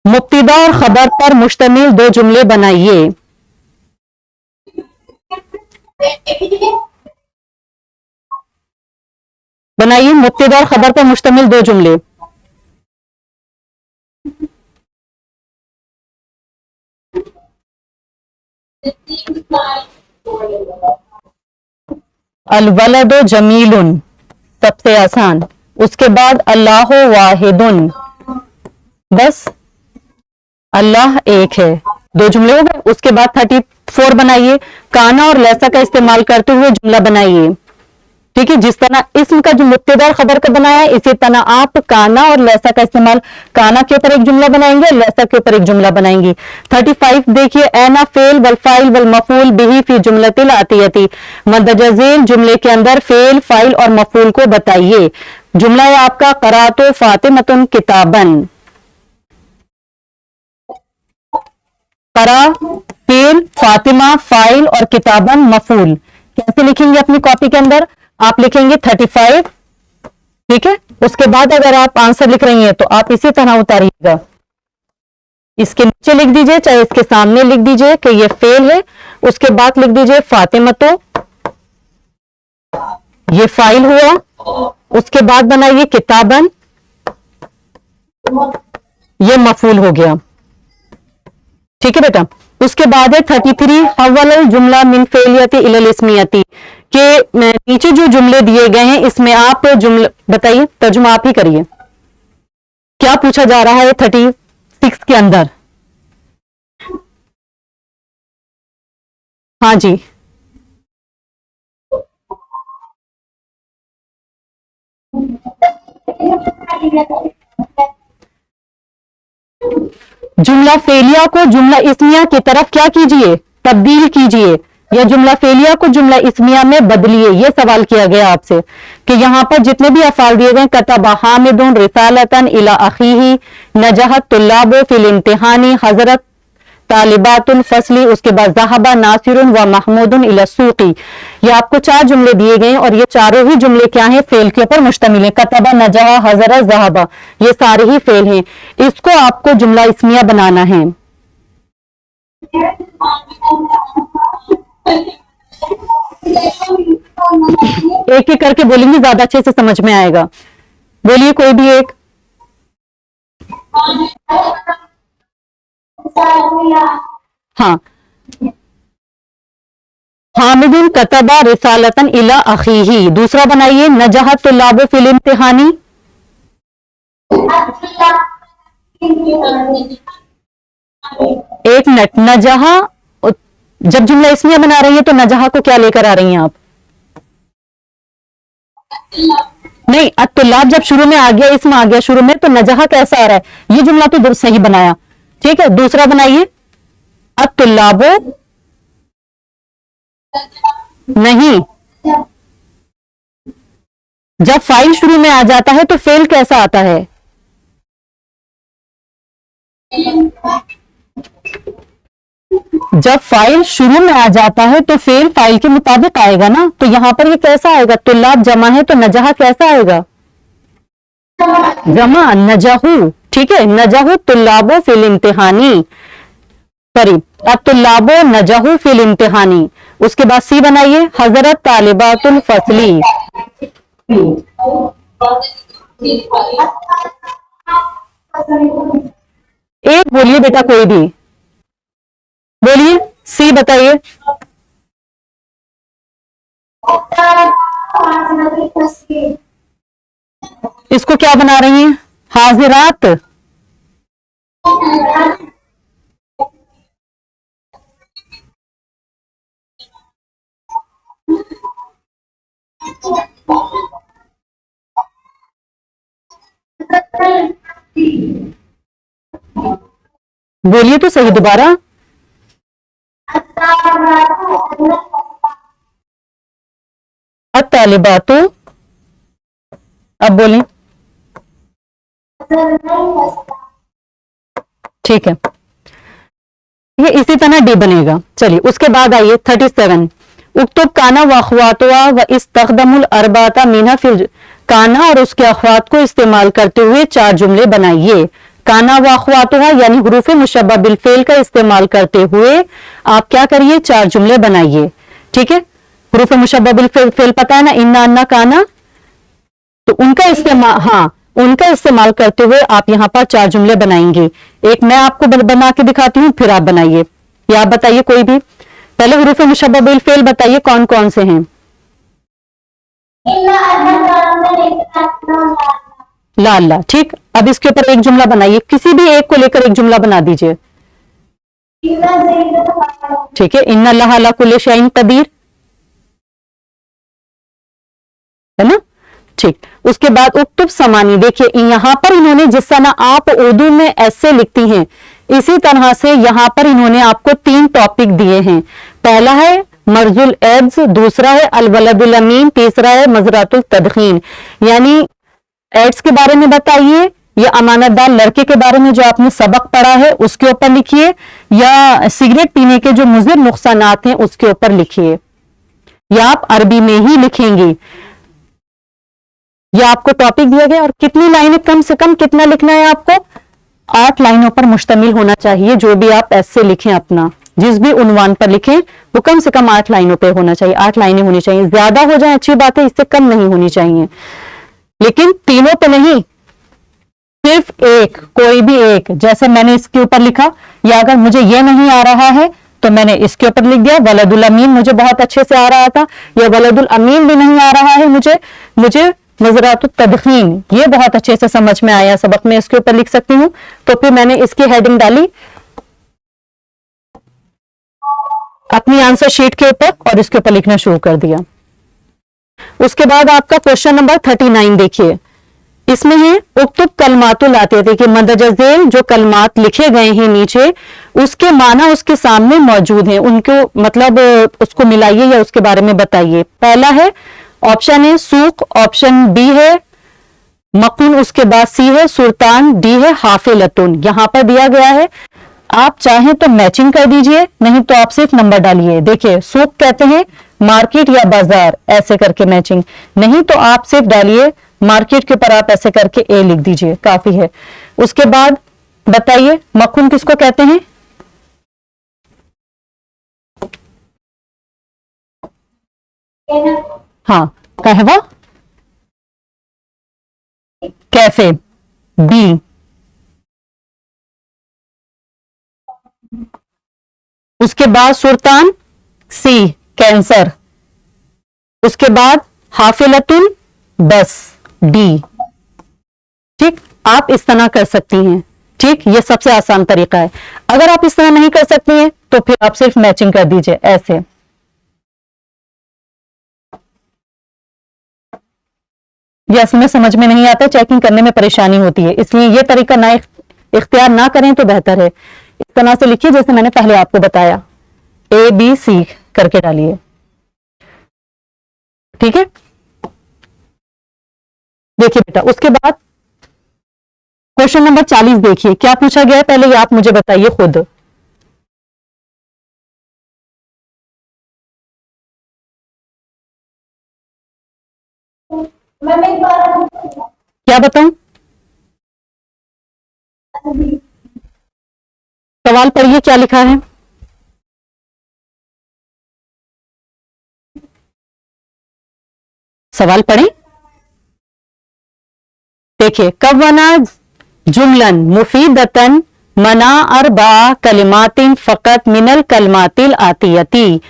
मुब्तदा और खबर पर मुश्तमिल दो जुमले बनाइए। बनाइए मुब्तदा और खबर पर मुश्तमिल दो जुमले। अल वलदो जमीलुन, सबसे आसान। उसके बाद अल्लाह वाहिदुन, बस अल्लाह एक है, दो जुमले हो गए। उसके बाद 34 बनाइए, काना और लैसा का इस्तेमाल करते हुए जुमला बनाइए। ठीक है, जिस तरह इसम का जो मुब्तदा खबर का बनाया है, इसी तरह आप काना और लैसा का इस्तेमाल, काना के ऊपर एक जुमला बनाएंगे, लैसा के ऊपर एक जुमला बनाएंगी। 35 देखिए, ऐना फेल वल फाइल वल मफूल बिही फी जुमलतिल आतियती, मदजजील जुमले के अंदर फेल, फाइल और मफूल को बताइए। जुमला है आपका, करातो फातिमतुन किताबन, करा फेल, फातिमा फाइल और किताबन मफूल। कैसे लिखेंगे अपनी कॉपी के अंदर, आप लिखेंगे 35। ठीक है, उसके बाद अगर आप आंसर लिख रही हैं तो आप इसी तरह उतारिएगा, इसके नीचे लिख दीजिए, चाहे इसके सामने लिख दीजिए कि ये फेल है। उसके बाद लिख दीजिए फातिमतो, ये फाइल हुआ। उसके बाद बनाइए किताबन, ये मफूल हो गया। ठीक है बेटा, उसके बाद है 33 हवल जुमला मिन फेलियती इलल इस्मियती, के नीचे जो जुमले दिए गए हैं इसमें आप जुमले बताइए, तर्जुमा आप ही करिए। क्या पूछा जा रहा है 36 के अंदर, हाँ जी, जुमला फेलिया को जुमला इस्मिया की तरफ क्या कीजिए, तब्दील कीजिए, या जुमला फेलिया को जुमला इस्मिया में बदलिए। ये सवाल किया गया आपसे कि यहां पर जितने भी अफाल दिए गए, कतबा हामिदुन रिसालतन इला अखीही, नजहत तुल्लाबो फिल इम्तिहानी, हजरत तालिबातुल फसली, उसके बाद ज़हाबा नासिरुन व महमूदुन इला सूकी। ये आपको 4 जुमले दिए गए और ये चारों ही जुमले क्या हैं, फेल के ऊपर मुश्तमिल है। कतबा, नजहा, हजरत, ज़हाबा, ये सारे ही फेल हैं। इसको आपको जुमला इस्मिया बनाना है। एक एक करके बोलेंगे, ज्यादा अच्छे से समझ में आएगा। बोलिए कोई भी एक। हाँ, हामिदुन कतबा रिसालतन इला अखीही। दूसरा बनाइए, नजहत तुल्लाबु फिल इम्तिहानी। एक मिनट, नजहा, जब जुमला इसमें बना रही है तो नजहा को क्या लेकर आ रही हैं आप? नहीं, अत्तुल्लाब जब शुरू में आ गया, इसमें आ गया शुरू में, तो नजहा कैसा आ रहा है? ये जुमला तो सही बनाया, ठीक है। दूसरा बनाइए, अत्तुल्लाबो, नहीं, जब फाइल शुरू में आ जाता है तो फेल कैसा आता है? जब फाइल शुरू में आ जाता है तो फेल फाइल के मुताबिक आएगा ना। तो यहां पर ये कैसा आएगा? तुल्लाब जमा है तो नजहा कैसा आएगा? जमा, नजहू, ठीक है। नजहू तुल्लाबो फिल इम्तिहानी, सॉरी, अब तुल्लाबो नजहू फिल इम्तिहानी। उसके बाद सी बनाइए, हजरत तालिबातुल फसली। एक बोलिए बेटा, कोई भी बोलिए, सी बताइए। इसको क्या बना रही हैं? हाजिरात, बोलिए तो सही दोबारा। अत्तालिबातु, अब बोलें, ठीक है, ये इसी तरह डी बनेगा। चलिए उसके बाद आइए 37, उक्तुब काना व अखवातुहा व इस्तखदमुल अरबाता मीना फिल। काना और उसके अखवात को इस्तेमाल करते हुए 4 जुमले बनाइए। काना व अखवातुहा यानी हुरूफ मुशब्बह बिल फेल का इस्तेमाल करते हुए आप क्या करिए, 4 जुमले बनाइए, ठीक है। हुरूफ मुशब्बह बिल फेल पता है ना, इन्ना, अन्ना, काना, तो उनका इस्तेमाल, हाँ, उनका इस्तेमाल करते हुए आप यहां पर 4 जुमले बनाएंगे। एक मैं आपको बना के दिखाती हूं, फिर आप बनाइए, या आप बताइए कोई भी। पहले हुरूफ मुशब्बह बिल फेल बताइए कौन कौन से हैं। ला ला, ठीक। अब इसके ऊपर एक जुमला बनाइए, किसी भी एक को लेकर एक जुमला बना दीजिए, ठीक है। इन्ना अल्लाह अला कुल्ली शैइन कदीर, है ना, ठीक। उसके बाद उक्तुब समानी, देखिए यहां पर इन्होंने जिस तरह आप उर्दू में ऐसे लिखती हैं, इसी तरह से यहां पर इन्होंने आपको 3 टॉपिक दिए हैं। पहला है मर्जुल एड्स, दूसरा है अलवलदुल अमीन, तीसरा है मजरातुल तदखीन। यानी एड्स के बारे में बताइए, या अमानतदार लड़के के बारे में जो आपने सबक पढ़ा है उसके ऊपर लिखिए, या सिगरेट पीने के जो मुज़िर नुकसानात हैं उसके ऊपर लिखिए, या आप अरबी में ही लिखेंगे। यह आपको टॉपिक दिया गया। और कितनी लाइनें, कम से कम कितना लिखना है आपको? 8 लाइनों पर मुश्तमिल होना चाहिए। जो भी आप ऐसे लिखें, अपना जिस भी उन्वान पर लिखें वो कम से कम 8 लाइनों पे होना चाहिए। 8 लाइनें होनी चाहिए, ज्यादा हो जाए अच्छी बात है, इससे कम नहीं होनी चाहिए, लेकिन तीनों पे नहीं, सिर्फ एक, कोई भी एक। जैसे मैंने इसके ऊपर लिखा, या अगर मुझे ये नहीं आ रहा है तो मैंने इसके ऊपर लिख दिया वलदुल अमीन, मुझे बहुत अच्छे से आ रहा था, या वलदुल अमीन भी नहीं आ रहा है मुझे नजरातुत तदखीन ये बहुत अच्छे से समझ में आया सबक में, इसके ऊपर लिख सकती हूँ। तो फिर मैंने इसकी हेडिंग डाली अपनी आंसर शीट के ऊपर और इसके ऊपर लिखना शुरू कर दिया। उसके बाद आपका क्वेश्चन नंबर 39 देखिए, इसमें है उक्तुब कलमातुल आतियती कि मंदरजा झेल जो कलमात लिखे गए हैं नीचे उसके माना उसके सामने मौजूद हैं, उनको मतलब उसको मिलाइए या उसके बारे में बताइए। पहला है ऑप्शन ए सूक, ऑप्शन बी है मकुन, उसके बाद सी है सुल्तान, डी है हाफिलतुन। यहां पर दिया गया है, आप चाहें तो मैचिंग कर दीजिए, नहीं तो आप सिर्फ नंबर डालिए। देखिए सूक कहते हैं मार्केट या बाजार, ऐसे करके मैचिंग, नहीं तो आप सिर्फ डालिए मार्केट के ऊपर आप ऐसे करके ए लिख दीजिए, काफी है। उसके बाद बताइए मक्खन किसको कहते हैं? हाँ कहवा, कैफे, बी। उसके बाद सुल्तान, सी कैंसर। उसके बाद हाफिलतुन, बस, डी। ठीक, आप इस तरह कर सकती हैं। ठीक, ये सबसे आसान तरीका है। अगर आप इस तरह नहीं कर सकती हैं तो फिर आप सिर्फ मैचिंग कर दीजिए ऐसे। ये असल में समझ में नहीं आता, चेकिंग करने में परेशानी होती है, इसलिए ये तरीका ना इख्तियार ना करें तो बेहतर है। इस तरह से लिखिए जैसे मैंने पहले आपको बताया, ए बी सी करके डालिए। ठीक है, देखिए बेटा उसके बाद क्वेश्चन नंबर 40 देखिए क्या पूछा गया है, पहले ये आप मुझे बताइए खुद। क्या बताऊं? सवाल पढ़िए क्या लिखा है। सवाल पढ़ें। देखिए कव्वना जुमलन मुफीदतन मना अरबा कलिमातिन फ़कत मिनल कलमातिल आतियती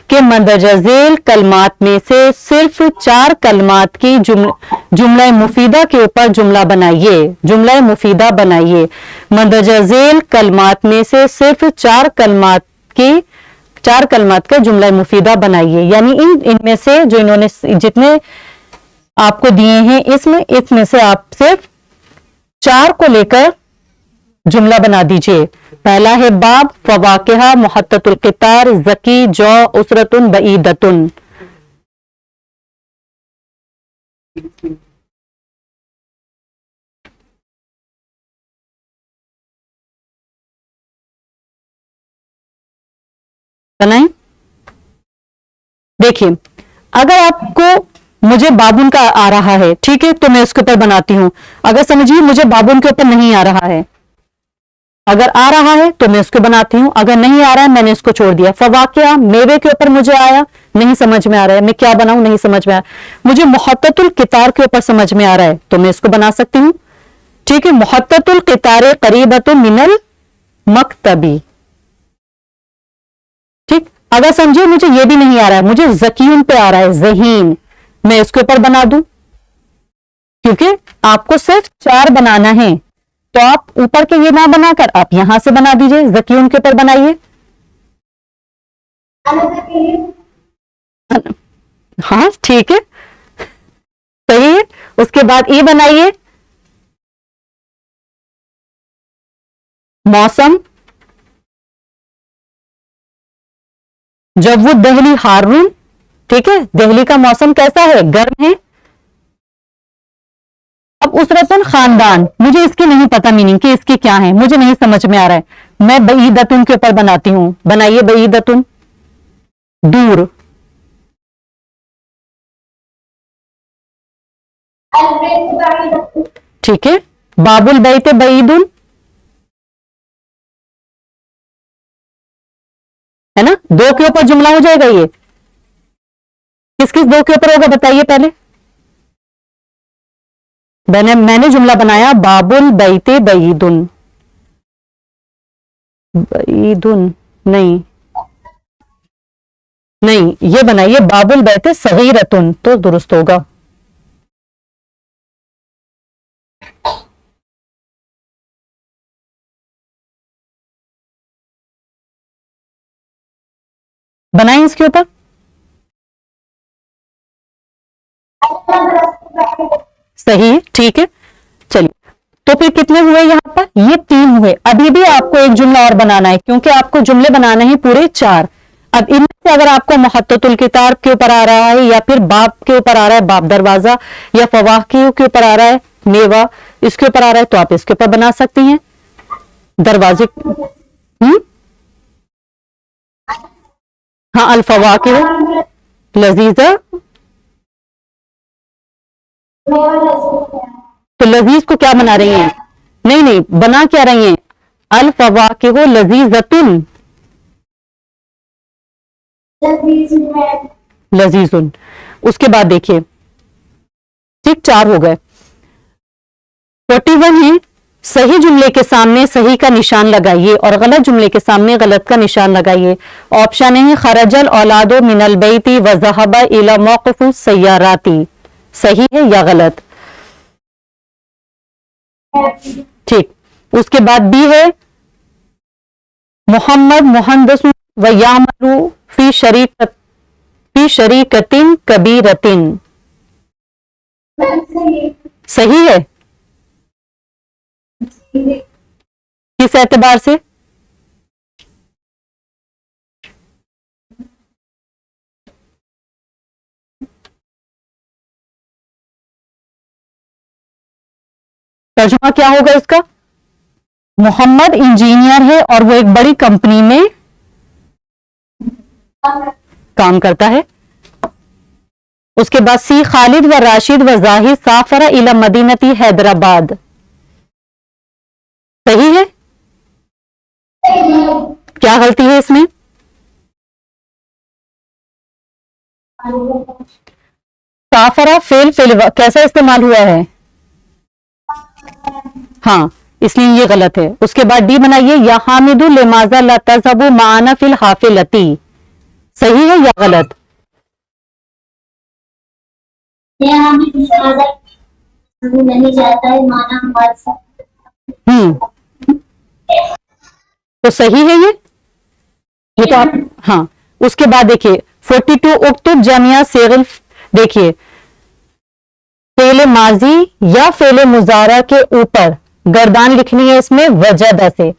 के मंदरजा झेल कलमात में से सिर्फ 4 कलमात की जुमला मुफीदा के ऊपर जुमला बनाइए। जुमला मुफीदा बनाइए। मंदरजा झेल कलमात में से सिर्फ 4 कलमात का जुमला मुफीदा बनाइए। यानी इनमें से जो इन्होंने जितने आपको दिए हैं इसमें से आप सिर्फ 4 को लेकर जुमला बना दीजिए। पहला है बाब, फवाकिहा, मुहत्ततुल क़ितार, ज़की, जौ, उसरतुन, बईदतुन। बनाएं। देखिए अगर आपको मुझे बाबुन का आ रहा है, ठीक है, तो मैं उसके ऊपर बनाती हूं। अगर समझिए मुझे बाबुन के ऊपर नहीं आ रहा है, अगर आ रहा है तो मैं उसको बनाती हूं, अगर नहीं आ रहा है मैंने इसको छोड़ दिया। फवाकिया मेवे के ऊपर मुझे आया, नहीं समझ में आ रहा है, मैं क्या बनाऊं नहीं समझ में आ रहा है। मुझे मुहत्ततुल क़ितार के ऊपर समझ में आ रहा है तो मैं इसको बना सकती हूं। ठीक है, मुहत्ततुल क़ितार करीबतुन मिनल मकतबी। ठीक, अगर समझिए मुझे ये भी नहीं आ रहा है, मुझे ज़कीन पे आ रहा है, ज़हीन, मैं इसके ऊपर बना दूं, क्योंकि आपको सिर्फ 4 बनाना है तो आप ऊपर के ये ना बनाकर आप यहां से बना दीजिए, ज़कीन के ऊपर बनाइए। हाँ ठीक है, सही है। उसके बाद ई बनाइए, मौसम, जब वो दहली हारून, ठीक है, दिल्ली का मौसम कैसा है, गर्म है। अब उसरतुन खानदान, मुझे इसकी नहीं पता मीनिंग कि इसकी क्या है, मुझे नहीं समझ में आ रहा है, मैं बईदतुन के ऊपर बनाती हूं। बनाइए बईदतुन, दूर। ठीक है, बाबुल बैत बईदुन, है ना, 2 के ऊपर जुमला हो जाएगा। ये किस किस 2 के ऊपर होगा बताइए पहले। मैंने जुमला बनाया बाबुल बैते बईदुन, बईदुन नहीं, नहीं ये बनाइए बाबुल बैते सगीरतुन तो दुरुस्त होगा। बनाएं इसके ऊपर। सही है, ठीक है। टोटल कितने हुए यहाँ पर? ये 3 हुए। अभी भी आपको एक जुमला और बनाना है, क्योंकि आपको जुमले बनाने हैं पूरे 4। अब इनमें से अगर आपको मुहत्ततुल किताब के ऊपर आ रहा है, या फिर बाब के ऊपर आ रहा है, बाब दरवाजा, या फवाकीह के ऊपर आ रहा है, मेवा, इसके ऊपर आ रहा है, तो आप इसके ऊपर बना सकती हैं दरवाजे। हाँ, अल फवाकीह लजीजा, तो लजीज को क्या बना रही हैं? नहीं नहीं, बना क्या रही हैं? अल फवाकीह लजीजतुन, लजीजुन। उसके बाद देखिए, ठीक 4 हो गए। 41 है, सही जुमले के सामने सही का निशान लगाइए और गलत जुमले के सामने गलत का निशान लगाइए। ऑप्शन है खरजल औलादो मिनल बैती व ज़हबा इला मौक़िफ़ सय्याराती, सही है या गलत? ठीक। उसके बाद बी है मोहम्मद मुहंदस व यामलू फी शरीकतिन कबीरतिन, सही है किस एतबार से? तर्जुमा क्या होगा इसका? मोहम्मद इंजीनियर है और वो एक बड़ी कंपनी में काम करता है। उसके बाद सी खालिद व राशिद व जाहिद साफरा इला मदीनती हैदराबाद, सही है? क्या गलती है इसमें? साफरा फेल कैसा इस्तेमाल हुआ है? हाँ, इसलिए ये गलत है। उसके बाद डी बनाइए, या हामिदु लिमाजा ला तज़हबु माना फिल हाफिलती, सही है या गलत? नहीं जाता है माना हमारे साथ। तो सही है ये तो आप, हाँ। उसके बाद देखिए 42 उक्तुब जमिया सेगल, देखिए फेले माजी या फेले मुजारा के ऊपर गर्दान लिखनी है इसमें वजदा से।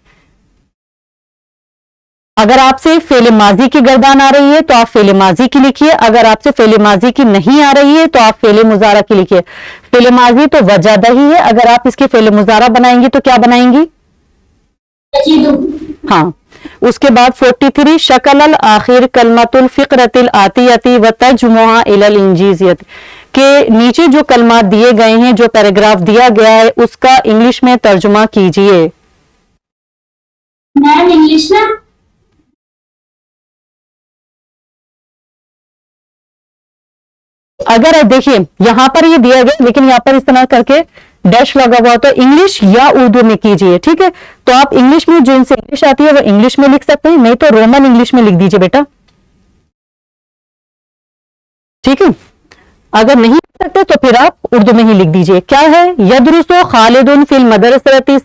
अगर आपसे फेले माजी की गर्दान आ रही है तो आप फेले माजी की लिखिए, अगर आपसे फेले माजी की नहीं आ रही है तो आप फेले मुजारा की लिखिए। फेले माजी तो वजदा ही है, अगर आप इसके फेले मुजारा बनाएंगी तो क्या बनाएंगी? हाँ। उसके बाद 43 शकल आखिर कलमतुल फिक्रतिल आतियती व तजमुआ इलल इंजीजियत, के नीचे जो कलमात दिए गए हैं, जो पैराग्राफ दिया गया है, उसका इंग्लिश में तर्जुमा कीजिए। मैम इंग्लिश ना, अगर देखिए यहां पर ये दिया गया, लेकिन यहां पर इस तरह करके डैश लगा हुआ, तो इंग्लिश या उर्दू में कीजिए, ठीक है? तो आप इंग्लिश में, जो इनसे इंग्लिश आती है वो इंग्लिश में लिख सकते हैं, नहीं तो रोमन इंग्लिश में लिख दीजिए बेटा, ठीक है? अगर नहीं लिख सकते तो फिर आप उर्दू में ही लिख दीजिए। क्या है? यदरुसु खालिदुन फिल मदरसती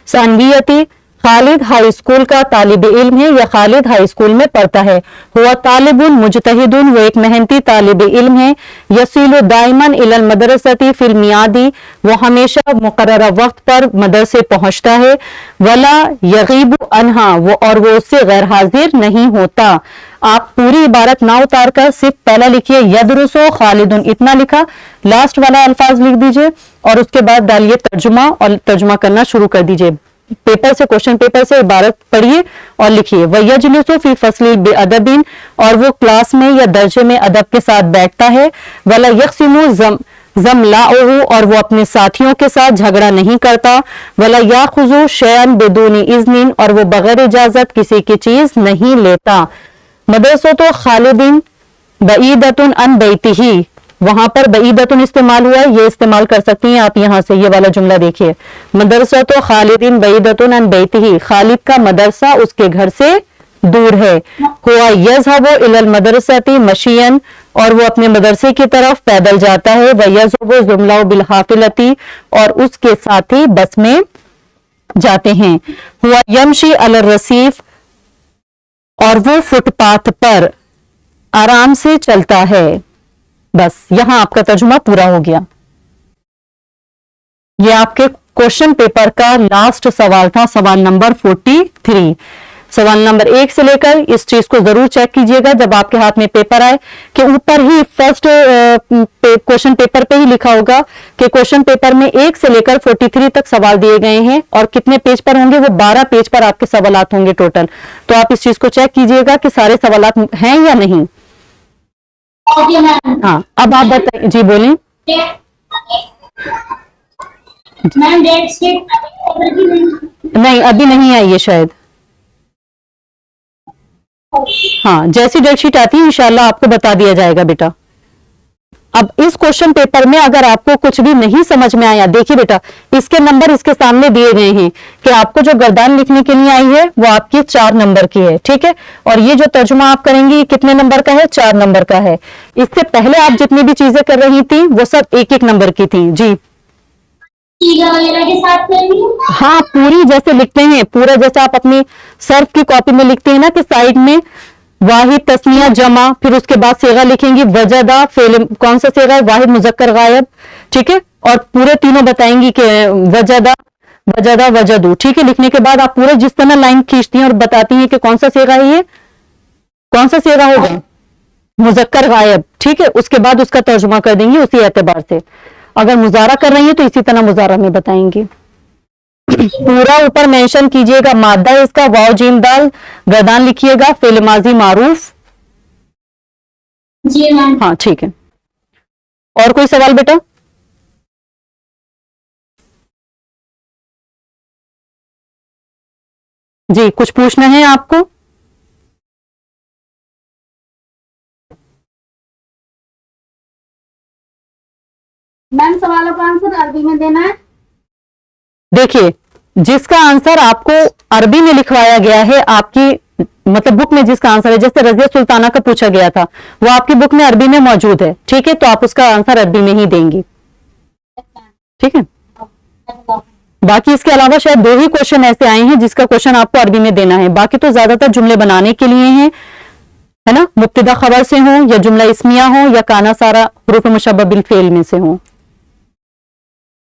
सानवियती, खालिद हाई स्कूल का तालिब इल्म है या खालिद हाई स्कूल में पढ़ता है। हुआ तालिबुन मुजतहिदुन, वो एक मेहनती तालिब इल्म है। यसीलु दाइमन इलल मदरसती फिल मियादी, वो हमेशा मुकर्ररा वक्त पर मदरसे पहुंचता है। वला यगीबु अनहा, वो और वो उससे गैर हाजिर नहीं होता। आप पूरी इबारत ना उतार कर सिर्फ पहला लिखिए, यदरुसु खालिदुन, इतना लिखा, लास्ट वाला अल्फाज लिख दीजिए और उसके बाद डालिए तर्जुमा और तर्जुमा करना शुरू कर दीजिए। पेपर से, क्वेश्चन पेपर से इबारत पढ़िए और लिखिए। वयजलिसु फी फस्लिल बिअदबिन, और वो क्लास में या दर्जे में अदब के साथ बैठता है। वला यक़सिमु ज़मलाउहु, और वो अपने साथियों के साथ झगड़ा नहीं करता। वला याखुज़ु शैअन बिदूनी इज़्निन, और वो बगैर इजाजत किसी की चीज नहीं लेता। मदरसतु खालिदिन बईदतुन अन बैतिही, वहां पर बईदतुन इस्तेमाल हुआ है, ये इस्तेमाल कर सकती हैं आप। यहां से ये वाला जुमला देखिए, मदरसतु खालिदिन बईदतुन अन बैतिही, खालिद का मदरसा उसके घर से दूर है। हुआ यज़हबु इलल मदरसती मशियन, और वो अपने मदरसे की तरफ पैदल जाता है। व यज़हबु ज़ुमलाउ बिल हाफिलती, और उसके साथी बस में जाते हैं। हुआ यमशी अलर रसीफ, और वो फुटपाथ पर आराम से चलता है। बस यहां आपका तर्जुमा पूरा हो गया। ये आपके क्वेश्चन पेपर का लास्ट सवाल था, सवाल नंबर 43। सवाल नंबर 1 से लेकर इस चीज को जरूर चेक कीजिएगा जब आपके हाथ में पेपर आए कि ऊपर ही फर्स्ट क्वेश्चन पेपर पे ही लिखा होगा कि क्वेश्चन पेपर में 1 से लेकर 43 तक सवाल दिए गए हैं और कितने पेज पर होंगे, वो 12 पेज पर आपके सवालात होंगे टोटल। तो आप इस चीज को चेक कीजिएगा कि सारे सवालात हैं या नहीं। Okay ma'am. हाँ, अब आप बताइए। जी बोलें। मैम डेट शीट नहीं, अभी नहीं आई है शायद। हाँ, जैसी डेट शीट आती है इंशाल्लाह आपको बता दिया जाएगा बेटा। अब इस क्वेश्चन पेपर में अगर आपको कुछ भी नहीं समझ में आया, देखिए बेटा इसके नंबर इसके सामने दिए गए हैं कि आपको जो गर्दान लिखने के लिए आई है वो आपकी 4 नंबर की है, ठीक है। और ये जो तर्जुमा आप करेंगे ये कितने नंबर का है, 4 नंबर का है। इससे पहले आप जितनी भी चीजें कर रही थी वो सब 1-1 नंबर की थी। जी सीगा वगैरह के साथ करेंगे। हाँ, पूरी जैसे लिखते हैं, पूरा जैसे आप अपनी सर्फ की कॉपी में लिखते हैं ना कि साइड में वाहिद, तस्निया, जमा, फिर उसके बाद सेगा लिखेंगी, वजदा, फेल कौन सा सेगा है, वाहिद, मुजक्कर, गायब, ठीक है। और पूरे तीनों बताएंगी कि वजदा, वजदा, वजदू, ठीक है। लिखने के बाद आप पूरे जिस तरह लाइन खींचती हैं और बताती हैं कि कौन सा सेगा है, ये कौन सा सेगा होगा, मुजक्कर, गायब, ठीक है। उसके बाद उसका तर्जुमा कर देंगी उसी एतबार से। अगर मुजारा कर रही है तो इसी तरह मुजारा में बताएंगी। पूरा ऊपर मेंशन कीजिएगा, मादा है इसका, वाव जीम दाल, गर्दान लिखिएगा, फेल माजी मारूफ। जी मैम। हाँ ठीक है। और कोई सवाल बेटा? जी कुछ पूछना है आपको? मैम सवालों का आंसर अरबी में देना है। देखिए जिसका आंसर आपको अरबी में लिखवाया गया है, आपकी मतलब बुक में जिसका आंसर है, जैसे रजिया सुल्ताना का पूछा गया था वो आपकी बुक में अरबी में मौजूद है, ठीक है। तो आप उसका आंसर अरबी में ही देंगी, ठीक है। बाकी इसके अलावा शायद 2 ही क्वेश्चन ऐसे आए हैं जिसका क्वेश्चन आपको अरबी में देना है, बाकी तो ज्यादातर जुमले बनाने के लिए हैं, है ना। मुब्तदा खबर से हो या जुमला इस्मिया हो या काना सारा हुरूफ मुशब्बह बिल फेल में से हो।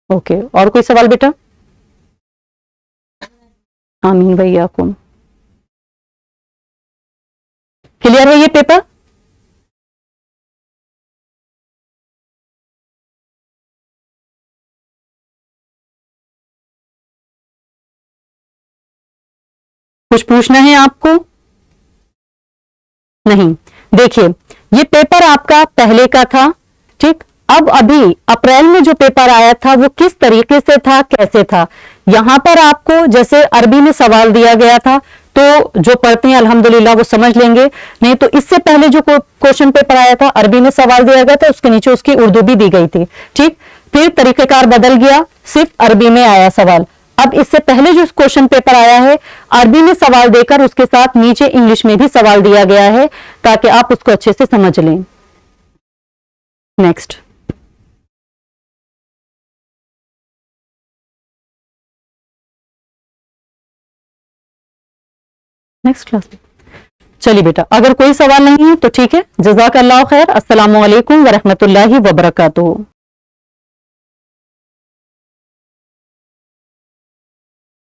ओके, और कोई सवाल बेटा? आमीन वैयाकुम। क्लियर है ये पेपर? कुछ पूछना है आपको? नहीं। देखिए ये पेपर आपका पहले का था, ठीक। अब अभी अप्रैल में जो पेपर आया था वो किस तरीके से था, कैसे था, यहां पर आपको जैसे अरबी में सवाल दिया गया था तो जो पढ़ते हैं अल्हम्दुलिल्लाह वो समझ लेंगे। नहीं तो इससे पहले जो क्वेश्चन पेपर आया था अरबी में सवाल दिया गया था, उसके नीचे उसकी उर्दू भी दी गई थी, ठीक। फिर तरीकेकार बदल गया, सिर्फ अरबी में आया सवाल। अब इससे पहले जो क्वेश्चन पेपर आया है अरबी में सवाल देकर उसके साथ नीचे इंग्लिश में भी सवाल दिया गया है ताकि आप उसको अच्छे से समझ लें। नेक्स्ट। नेक्स्ट क्लास में चलिए बेटा, अगर कोई सवाल नहीं है तो ठीक है। जज़ाकल्लाह खैर। अस्सलामु अलैकुम व रहमतुल्लाहि व बरकातुहू।